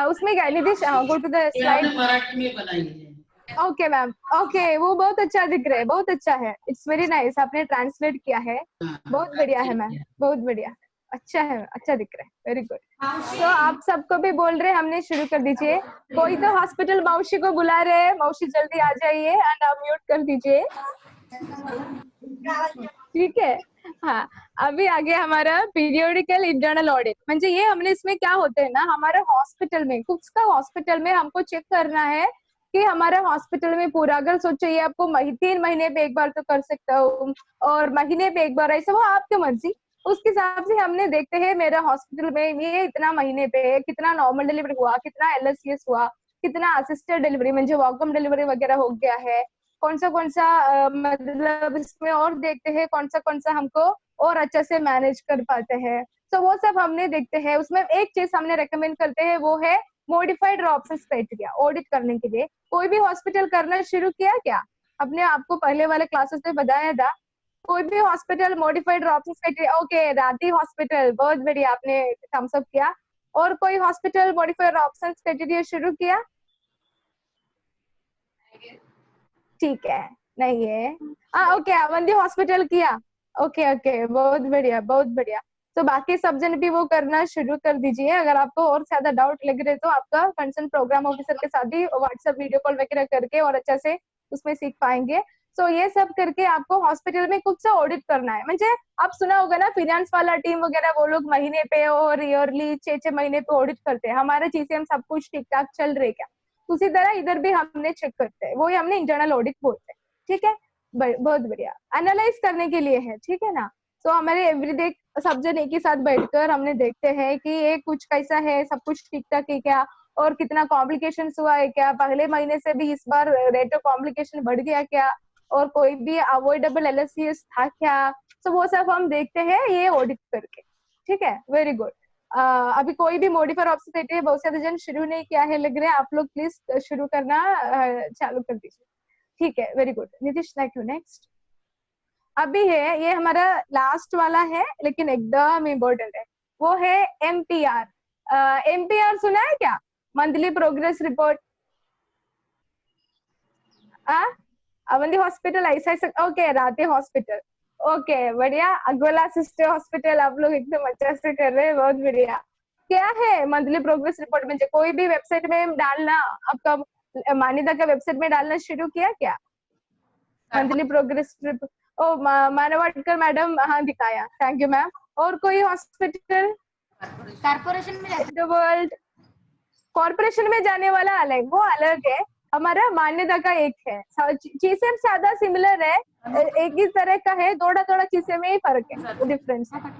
उसमें क्या Nidhish, go to the slide. Marathi में बनाई है। ओके मैम, ओके वो बहुत अच्छा दिख रहा है, बहुत अच्छा है, इट्स वेरी नाइस। आपने ट्रांसलेट किया है, बहुत बढ़िया है मैम, बहुत बढ़िया, अच्छा है, अच्छा दिख रहा है, वेरी गुड। तो आप सबको भी बोल रहे हैं, हमने शुरू कर दीजिए। कोई तो हॉस्पिटल मौसी को बुला रहे हैं, मौसी जल्दी आ जाइए एंड आप म्यूट कर दीजिए, ठीक है। हाँ अभी आगे हमारा पीरियोडिकल इंटरनल ऑडिट। म्हणजे ये हमने इसमें क्या होते हैं ना, हमारे हॉस्पिटल में कुछ का हॉस्पिटल में हमको चेक करना है कि हमारे हॉस्पिटल में पूरा, अगर सोचो ये आपको 3 महीने पे एक बार तो कर सकता हूँ और महीने पे एक बार, ऐसा वो आपकी मर्जी, उसके हिसाब से हमने देखते हैं मेरा हॉस्पिटल में ये इतना महीने पे कितना नॉर्मल डिलीवरी हुआ, कितना LSCS हुआ, कितना असिस्टेड डिलीवरी म्हणजे वॉकम डिलीवरी वगैरह हो गया है, कौन सा मतलब इसमें और देखते हैं कौन सा हमको और अच्छा से मैनेज कर पाते हैं। तो वो सब हमने देखते हैं। उसमें एक चीज हमने रेकमेंड करते हैं, वो है मॉडिफाइड ऑप्शंस क्राइटेरिया। ऑडिट करने के लिए कोई भी हॉस्पिटल करना शुरू किया क्या? अपने आपको पहले वाले क्लासेस में बताया था, कोई भी hospital modified options criteria. Okay राती हॉस्पिटल, बहुत बढ़िया, आपने थम्स अप किया। और कोई हॉस्पिटल मॉडिफाइड ऑप्शंस क्राइटेरिया शुरू किया? ठीक है, नहीं है। ओके अवंती हॉस्पिटल किया, ओके बहुत बढ़िया, बहुत बढ़िया। तो बाकी सब जन भी वो करना शुरू कर दीजिए। अगर आपको और ज्यादा डाउट लग रहे तो आपका कंसर्न प्रोग्राम ऑफिसर के साथ भी व्हाट्सएप वीडियो कॉल वगैरह करके और अच्छा से उसमें सीख पाएंगे। तो ये सब करके आपको हॉस्पिटल में कुछ सा ऑडिट करना है। म्हणजे आप सुना होगा ना, फाइनेंस वाला टीम वगैरह वो लोग महीने पे और ईयरली 6 महीने पे ऑडिट करते हैं हमारे GCM सब कुछ ठीक ठाक चल रहे क्या। उसी तरह इधर भी हमने चेक करते हैं, वही हमने इंटरनल ऑडिट बोलते हैं, ठीक है। बहुत बढ़िया, एनालाइज करने के लिए है, ठीक है ना। तो हमारे एवरीडे सब जन एक ही साथ बैठकर हमने देखते हैं कि ये कुछ कैसा है, सब कुछ ठीक ठाक है क्या, और कितना कॉम्प्लिकेशन हुआ है क्या, पहले महीने से भी इस बार रेट ऑफ कॉम्प्लिकेशन बढ़ गया क्या, और कोई भी अवॉइडेबल LSCS था क्या, तो वो सब हम देखते हैं ये ऑडिट करके। ठीक है, वेरी गुड। अभी कोई भी मॉडिफायर ऑब्स्टेटिव बहुत सारे जन शुरू नहीं किया है लग रहा है, आप लोग प्लीज शुरू करना चालू कर दीजिए। ठीक है, very good. Nitish thank you. Next अभी है, ये हमारा लास्ट वाला है लेकिन एकदम इम्पोर्टेंट है, वो है MPR। MPR सुना है क्या? Monthly progress report. Avanti hospital ऐसा ओके, राधे हॉस्पिटल ओके, बढ़िया। अगोला सिस्टर हॉस्पिटल, आप लोग एकदम अच्छा से कर रहे हैं, बहुत बढ़िया। क्या है मंथली प्रोग्रेस रिपोर्ट? म्हणजे कोई भी वेबसाइट में डालना, आपका मान्यता का वेबसाइट में डालना शुरू किया क्या मंथली प्रोग्रेस रिपोर्ट? ओ मानवाडकर मैडम, हाँ दिखाया, थैंक यू मैम। और कोई हॉस्पिटल कॉर्पोरेशन में वर्ल्ड कॉर्पोरेशन में जाने वाला अलग, वो अलग है, हमारा मान्यता का एक है। चीजें ज्यादा सिमिलर है, एक ही तरह का है, थोड़ा थोड़ा चीजें में ही फर्क है, डिफरेंस है।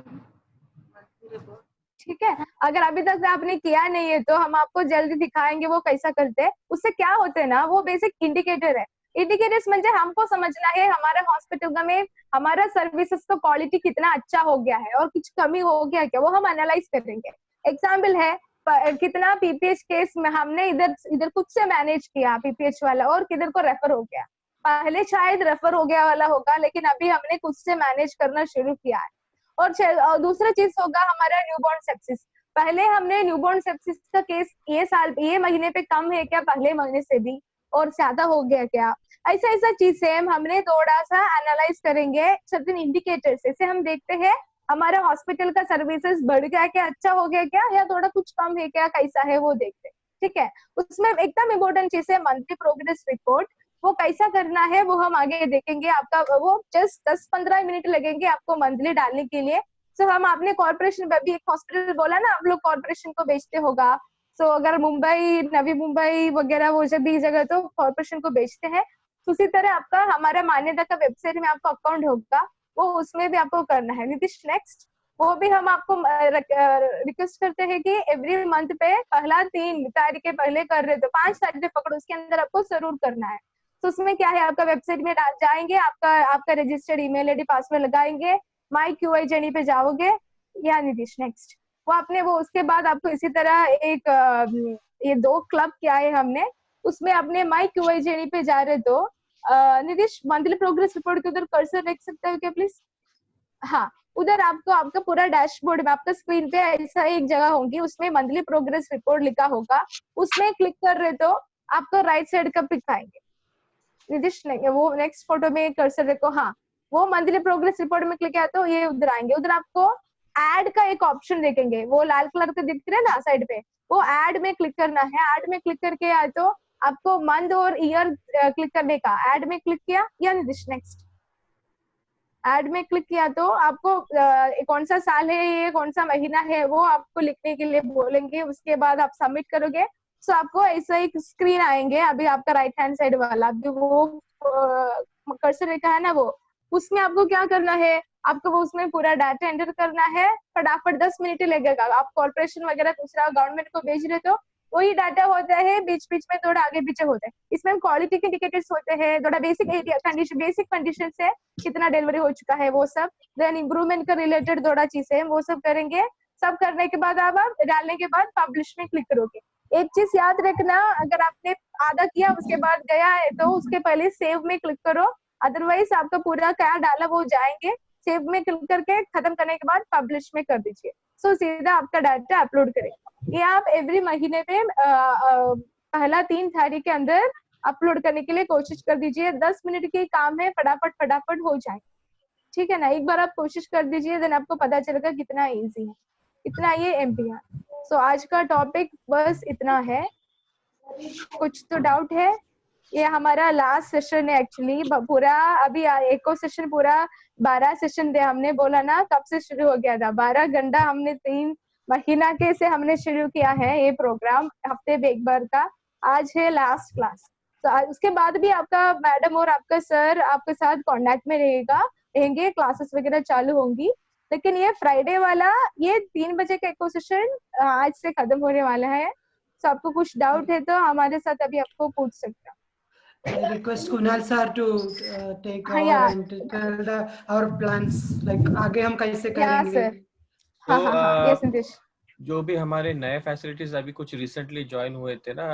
ठीक है, अगर अभी तक आपने किया नहीं है तो हम आपको जल्दी दिखाएंगे वो कैसा करते हैं। उससे क्या होते हैं ना, वो बेसिक इंडिकेटर है। इंडिकेटर्स म्हणजे हमको समझना है हमारे हॉस्पिटल में हमारा सर्विसेज का क्वालिटी कितना अच्छा हो गया है और कुछ कमी हो गया क्या, वो हम एनालाइज करेंगे। एग्जाम्पल है, कितना PPH केस में हमने इधर खुद से मैनेज किया PPH वाला, और किधर को रेफर हो गया। पहले शायद रेफर हो गया वाला होगा, लेकिन अभी हमने खुद से मैनेज करना शुरू किया है। और दूसरा चीज होगा हमारा न्यूबॉर्न सेप्सिस। पहले हमने न्यूबॉर्न सेप्सिस का केस ये महीने पे कम है क्या, पहले महीने से भी, और ज्यादा हो गया क्या, ऐसा चीजें हमने थोड़ा सा एनालाइज करेंगे। सर्टेन इंडिकेटर्स से हम देखते हैं हमारा हॉस्पिटल का सर्विसेज बढ़ गया क्या, अच्छा हो गया क्या, या थोड़ा कुछ कम है क्या, कैसा है वो देखते हैं। ठीक है, उसमें एकदम इम्पोर्टेंट चीज है मंथली प्रोग्रेस रिपोर्ट। वो कैसा करना है वो हम आगे देखेंगे। आपका वो जस्ट 10-15 मिनट लगेंगे आपको मंथली डालने के लिए। सो हम आपने कॉर्पोरेशन में भी एक हॉस्पिटल बोला ना, आप लोग कॉर्पोरेशन को बेचते होगा। सो अगर मुंबई, नवी मुंबई वगैरह वो जब भी जगह तो कॉर्पोरेशन को बेचते हैं, उसी तरह आपका हमारा मान्यता का वेबसाइट में आपका अकाउंट होगा, वो उसमें भी आपको करना है। नीतीश नेक्स्ट, वो भी हम आपको रिक्वेस्ट करते हैं कि एवरी मंथ पे पहला 3 तारीख के पहले कर रहे तो 5 तारीख पकड़ो, उसके अंदर आपको जरूर करना है। तो उसमें क्या है, आपका वेबसाइट में जाएंगे, आपका रजिस्टर्ड ईमेल आईडी पासवर्ड लगाएंगे, माई QI जर्नी पे जाओगे। या नीतीश नेक्स्ट, वो आपने वो उसके बाद आपको इसी तरह एक ये 2 क्लब किया है हमने, उसमें अपने माई QI जर्नी पे जा रहे तो नीतीश मंथली प्रोग्रेस रिपोर्ट के उधर कर्सर देख सकते हो क्या प्लीज? हाँ, उधर आपको आपका पूरा डैशबोर्ड में आपका स्क्रीन पे ऐसा एक जगह होगी, उसमें मंथली प्रोग्रेस रिपोर्ट लिखा होगा, उसमें क्लिक कर रहे तो आपको राइट साइड का पिक आएंगे। नीतीश वो नेक्स्ट फोटो में कर्सर देखो, हाँ वो मंथली प्रोग्रेस रिपोर्ट में क्लिक किया तो ये उधर आएंगे। उधर आपको ऐड का एक ऑप्शन देखेंगे, वो लाल कलर का दिख रहा है ना साइड पे, वो ऐड में क्लिक करना है। ऐड में क्लिक करके आए तो आपको मंथ और ईयर क्लिक करने का, ऐड में क्लिक किया। या नीतीश नेक्स्ट, ऐड में क्लिक किया तो आपको कौन सा साल है ये, कौन सा महीना है, वो आपको लिखने के लिए बोलेंगे। उसके बाद आप सबमिट करोगे तो आपको ऐसा एक स्क्रीन आएंगे। अभी आपका राइट हैंड साइड वाला अभी वो कर्सर लिखा है ना, वो उसमें आपको क्या करना है, आपको वो उसमें पूरा डाटा एंटर करना है। फटाफट 10 मिनट लगेगा। आप कॉर्पोरेशन वगैरह दूसरा गवर्नमेंट को भेज रहे तो वही डाटा होता है, बीच बीच में थोड़ा आगे पीछे होता है। इसमें क्वालिटी के इंडिकेटर्स होते हैं, थोड़ा basic area condition, basic condition से कितना डिलीवरी हो चुका है वो सब, देन इम्प्रूवमेंट का रिलेटेड थोड़ा चीजें वो सब करेंगे। सब करने के बाद आप डालने के बाद पब्लिश में क्लिक करोगे। एक चीज याद रखना, अगर आपने आधा किया उसके बाद गया है तो उसके पहले सेव में क्लिक करो, अदरवाइज आपका पूरा क्या डाला वो जाएंगे। सेव में क्लिक करके खत्म करने के बाद पब्लिश में कर दीजिए। सो सीधा आपका डाटा अपलोड करेगा। ये आप एवरी महीने में पहला 3 तारीख के अंदर अपलोड करने के लिए कोशिश कर दीजिए। 10 मिनट के काम है, फटाफट फटाफट हो जाए, ठीक है ना। एक बार आप कोशिश कर दीजिए, देन आपको पता चलेगा कितना इजी है, इतना ये MPR। सो आज का टॉपिक बस इतना है। कुछ तो डाउट है? ये हमारा लास्ट सेशन है एक्चुअली। पूरा अभी एक और सेशन पूरा 12 सेशन थे, हमने बोला ना कब से शुरू हो गया था। 12 घंटा हमने 3 महीना के से हमने शुरू किया है ये प्रोग्राम, हफ्ते में एक बार का। आज है लास्ट क्लास। तो उसके बाद भी आपका मैडम और आपका सर आपके साथ कांटेक्ट में रहेंगे, क्लासेस वगैरह चालू होंगी। लेकिन ये फ्राइडे वाला ये 3 बजे का एको सेशन आज से खत्म होने वाला है। So आपको कुछ डाउट है तो हमारे साथ अभी आपको पूछ सकते हैं. I request Kunal sir to take over yeah. and tell our plans, like आगे हम कैसे करेंगे. sir. हाँ. Yes, Nitish. जो भी हमारे नए फैसिलिटीज अभी कुछ रिसेंटली ज्वाइन हुए थे ना,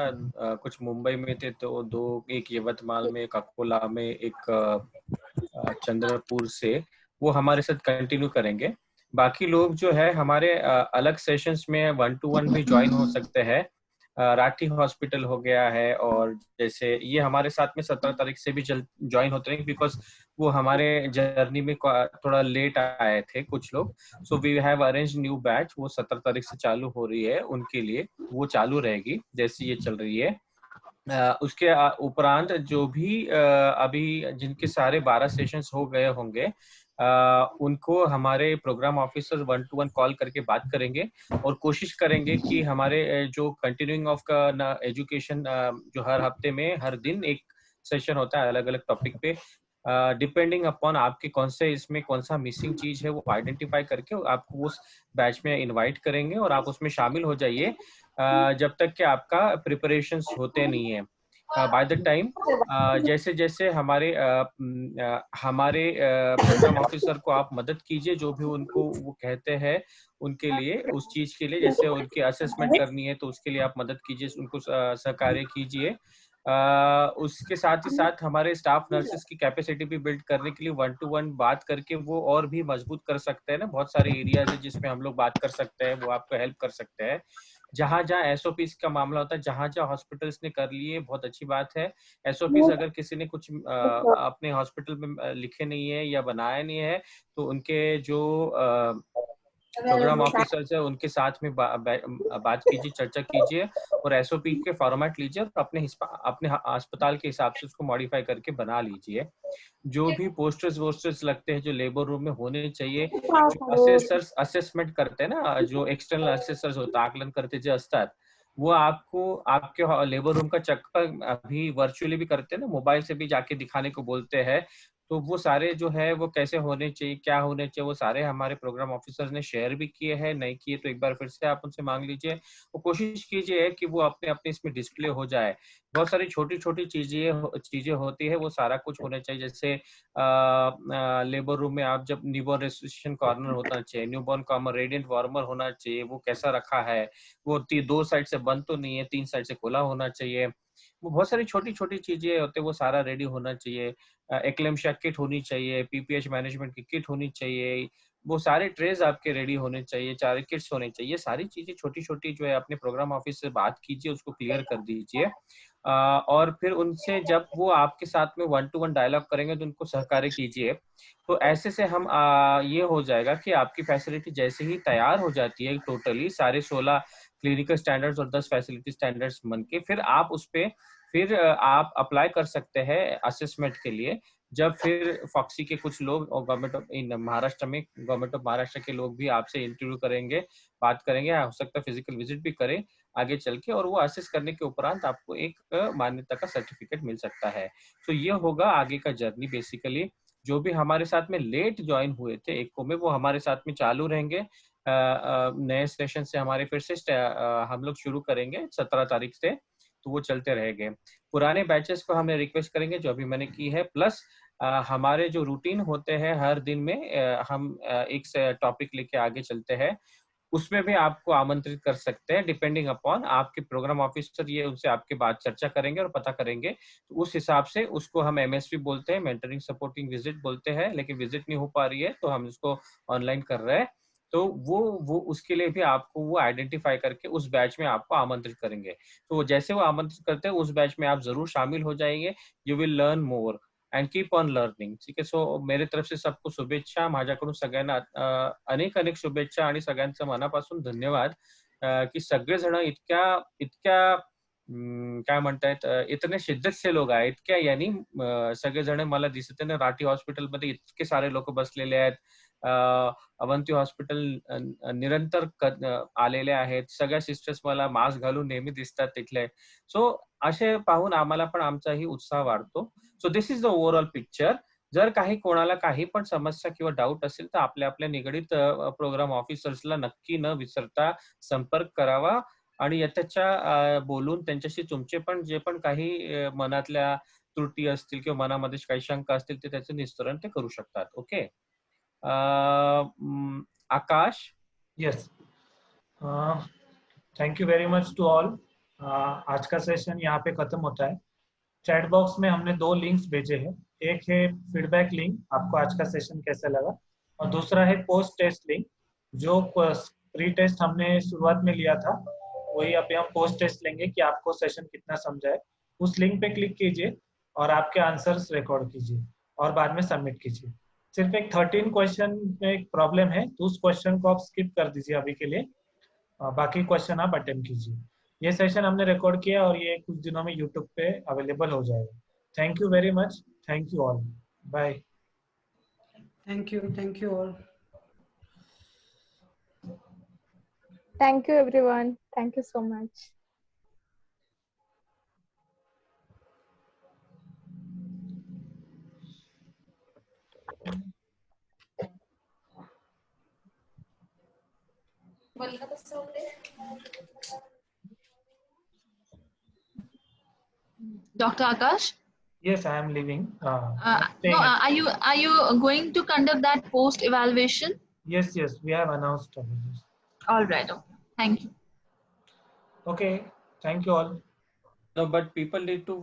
कुछ मुंबई में थे तो दो, एक यवतमाल में, एक अकोला में, एक चंद्रपुर से, वो हमारे साथ कंटिन्यू करेंगे. बाकी लोग जो है हमारे अलग सेशंस में 1-to-1 भी ज्वाइन हो सकते हैं. राठी हॉस्पिटल हो गया है, और जैसे ये हमारे साथ में 17 तारीख से भी ज्वाइन होते हैं, बिकॉज वो हमारे जर्नी में थोड़ा लेट आए थे कुछ लोग. So we have arrange new batch, वो 17 तारीख से चालू हो रही है उनके लिए, वो चालू रहेगी जैसे ये चल रही है. उसके उपरांत जो भी अभी जिनके सारे 12 सेशंस हो गए होंगे, उनको हमारे प्रोग्राम ऑफिसर 1-to-1 कॉल करके बात करेंगे और कोशिश करेंगे कि हमारे जो कंटिन्यूइंग ऑफ का एजुकेशन जो हर हफ्ते में हर दिन एक सेशन होता है अलग अलग टॉपिक पे, डिपेंडिंग अपॉन आपके कौन से इसमें कौन सा मिसिंग चीज है वो आइडेंटिफाई करके आपको उस बैच में इनवाइट करेंगे और आप उसमें शामिल हो जाइए जब तक कि आपका प्रिपरेशंस होते नहीं है. बाय द टाइम जैसे जैसे हमारे प्रोग्राम ऑफिसर को आप मदद कीजिए, जो भी उनको वो कहते हैं उनके लिए, उस चीज के लिए, जैसे उनकी असेसमेंट करनी है तो उसके लिए आप मदद कीजिए, उनको सहकार्य कीजिए. उसके साथ ही साथ हमारे स्टाफ नर्सेस की कैपेसिटी भी बिल्ड करने के लिए 1-to-1 बात करके वो और भी मजबूत कर सकते हैं ना. बहुत सारे एरियाज है जिसमें हम लोग बात कर सकते हैं, वो आपको हेल्प कर सकते हैं. जहां जहां एसओपीस का मामला होता है, जहां जहां हॉस्पिटल्स ने कर लिए, बहुत अच्छी बात है. एसओपीस अगर किसी ने कुछ अपने हॉस्पिटल में लिखे नहीं है या बनाया नहीं है तो उनके जो प्रोग्राम ऑफिसर्स है उनके साथ में बात कीजिए, चर्चा कीजिए और एसओपी के फॉर्मेट लीजिए और अपने अस्पताल के हिसाब से उसको मॉडिफाई करके बना लीजिए. जो भी पोस्टर्स लगते हैं जो लेबर रूम में होने चाहिए, जो असेसर्स असेसमेंट करते हैं ना, जो एक्सटर्नल असेसर्स होता आकलन करते जो असतात, वो आपको आपके लेबर रूम का चक्कर अभी वर्चुअली भी करते हैं ना, मोबाइल से भी जाके दिखाने को बोलते हैं. तो वो सारे जो है वो कैसे होने चाहिए, क्या होने चाहिए, वो सारे हमारे प्रोग्राम ऑफिसर्स ने शेयर भी किए हैं. नहीं किए तो एक बार फिर से आप उनसे मांग लीजिए. वो कोशिश कीजिए कि वो अपने अपने इसमें डिस्प्ले हो जाए. बहुत सारी छोटी छोटी चीजें होती है, वो सारा कुछ होना चाहिए. जैसे लेबर रूम में आप जब न्यूबॉर्न रेसिस्टेशन कॉर्नर होना चाहिए, न्यूबॉर्न कॉर्नर रेडिएंट वार्मर होना चाहिए, वो कैसा रखा है, वो 2 साइड से बंद तो नहीं है, 3 साइड से खुला होना चाहिए. वो बहुत सारी छोटी छोटी चीजें होते हैं, वो सारा रेडी होना चाहिए. एक्लेम्शिया किट होनी चाहिए, पीपीएच मैनेजमेंट की किट होनी चाहिए, वो सारे ट्रेज आपके रेडी होने चाहिए, 4 किट्स होने चाहिए. सारी चीजें छोटी छोटी जो है अपने प्रोग्राम ऑफिस से बात कीजिए, उसको क्लियर कर दीजिए. और फिर उनसे जब वो आपके साथ में 1-to-1 डायलॉग करेंगे तो उनको सहकार्य कीजिए. तो ऐसे से हम ये हो जाएगा कि आपकी फैसिलिटी जैसे ही तैयार हो जाती है टोटली सारे 16 क्लिनिकल स्टैंडर्ड्स और 10 फैसिलिटी स्टैंडर्ड्स बन के, फिर आप उस पे आप अप्लाई कर सकते हैं असेसमेंट के लिए. जब फिर फॉक्सी के कुछ लोग और गवर्नमेंट ऑफ महाराष्ट्र के लोग भी आपसे इंटरव्यू करेंगे, बात करेंगे, हो सकता है फिजिकल विजिट भी करें आगे चल के, और वो असेस करने के उपरांत आपको एक मान्यता का सर्टिफिकेट मिल सकता है. तो ये होगा आगे का जर्नी. बेसिकली जो भी हमारे साथ में लेट ज्वाइन हुए थे एको में, वो हमारे साथ में चालू रहेंगे. नए सेशन से हमारे फिर से हम लोग शुरू करेंगे 17 तारीख से, तो वो चलते रहेंगे. पुराने बैचेस को हमने रिक्वेस्ट करेंगे जो अभी मैंने की है, प्लस हमारे जो रूटीन होते हैं हर दिन में हम एक से टॉपिक लेके आगे चलते हैं, उसमें भी आपको आमंत्रित कर सकते हैं. डिपेंडिंग अपॉन आपके प्रोग्राम ऑफिसर ये उनसे आपके बात चर्चा करेंगे और पता करेंगे, तो उस हिसाब से उसको हम एमएसवी बोलते हैं, मेंटरिंग सपोर्टिंग विजिट बोलते हैं. लेकिन विजिट नहीं हो पा रही है तो हम इसको ऑनलाइन कर रहे हैं, तो वो उसके लिए भी आपको वो आइडेंटिफाई करके उस बैच में आपको आमंत्रित करेंगे. तो जैसे वो आमंत्रित करते हैं उस बैच में आप जरूर शामिल हो जाइए. You will learn more and keep on learning. ठीक आहे. सो मेरे तरफ से सबको शुभेच्छा. माझ्याकडून सगळ्यांना अनेक अनेक शुभेच्छा आणि सगळ्यांचं मनापासून धन्यवाद की सगळेजण इतक्या काय म्हणतायत, इतने शिद्दत से लोक आहेत. इतक्या यांनी सगळेजण मला दिसत आहे ना, राठी हॉस्पिटलमध्ये इतके सारे लोक बसलेले आहेत. अवंती हॉस्पिटल निरंतर आलेले आहेत. सगळ्या सिस्टर्स मला मास्क घालून नेहमी दिसतात तिथले. सो असे पाहून आम्हाला पण आमचाही उत्साह वाढतो. So this is the overall picture. जर काही कोणाला काही पण समस्या किंवा डाऊट असेल तर आपल्या निगडीत प्रोग्राम ऑफिसर्सला नक्की न विसरता संपर्क करावा. आणि यथेच्छा बोलून त्यांच्याशी तुमचे पण जे पण काही मनातल्या त्रुटी असतील किंवा मनामध्ये काही शंका असतील ते त्याचे निस्तरण ते करू शकतात. Okay. Akash. Yes, thank you very much to all. आज का सेशन यहाँ पे खत्म होता है. चैट बॉक्स में हमने 2 लिंक्स भेजे हैं. एक है फीडबैक लिंक, आपको आज का सेशन कैसा लगा, और दूसरा है पोस्ट टेस्ट लिंक. जो प्री टेस्ट हमने शुरुआत में लिया था वही अभी हम पोस्ट टेस्ट लेंगे कि आपको सेशन कितना समझा है. उस लिंक पे क्लिक कीजिए और आपके आंसर्स रिकॉर्ड कीजिए और बाद में सबमिट कीजिए. सिर्फ एक 13 क्वेश्चन में एक प्रॉब्लम है, तो उस क्वेश्चन को आप स्किप कर दीजिए अभी के लिए. बाकी क्वेश्चन आप अटेम्प्ट कीजिए. ये सेशन हमने रिकॉर्ड किया और ये कुछ दिनों में यूट्यूब पे अवेलेबल हो जाएगा. Thank you very much. Thank you all. Bye. Thank you all. Thank you everyone. Thank you so much. Dr. Akash? Yes, I am leaving. No, are you going to conduct that post evaluation? Yes, we have announced. All right. Okay. Thank you. Okay, thank you all. No, but people need to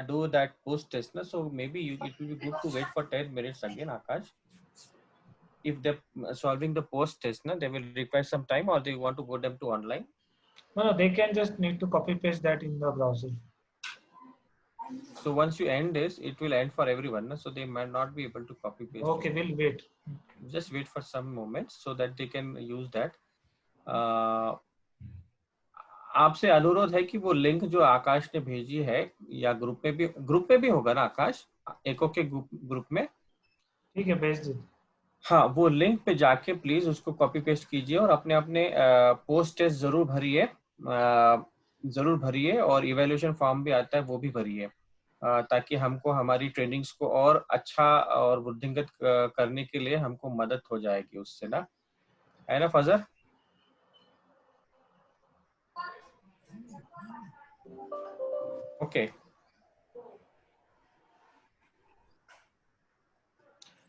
do that post test, na? So maybe it will be good to wait for 10 minutes again, Akash. If they're solving the post test, na, they will require some time, or they want to go them to online. No, they can just need to copy paste that in the browser. So once you end this, it will end for everyone, na? So they might not be able to copy paste. Okay, we'll wait. Just wait for some moments so that they can use that. आपसे अनुरोध है कि वो link जो आकाश ने भेजी है या ग्रुप में भी होगा ना आकाश, एको के ग्रुप में. ठीक है, भेज दीजिए. हाँ, वो लिंक पे जाके प्लीज उसको कॉपी पेस्ट कीजिए और अपने पोस्ट टेस्ट जरूर भरिए और इवैल्यूएशन फॉर्म भी आता है वो भी भरिए, ताकि हमको हमारी ट्रेनिंग्स को और अच्छा और वृद्धिंगत करने के लिए हमको मदद हो जाएगी उससे, ना, है ना फजर? ओके.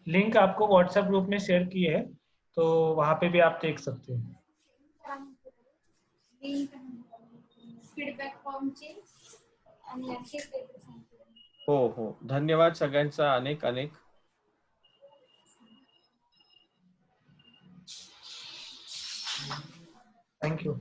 लिंक आपको व्हाट्सएप ग्रुप में शेयर की है, तो वहां पे भी आप देख सकते हैं. हो धन्यवाद सगळ्यांचा अनेक थैंक यू.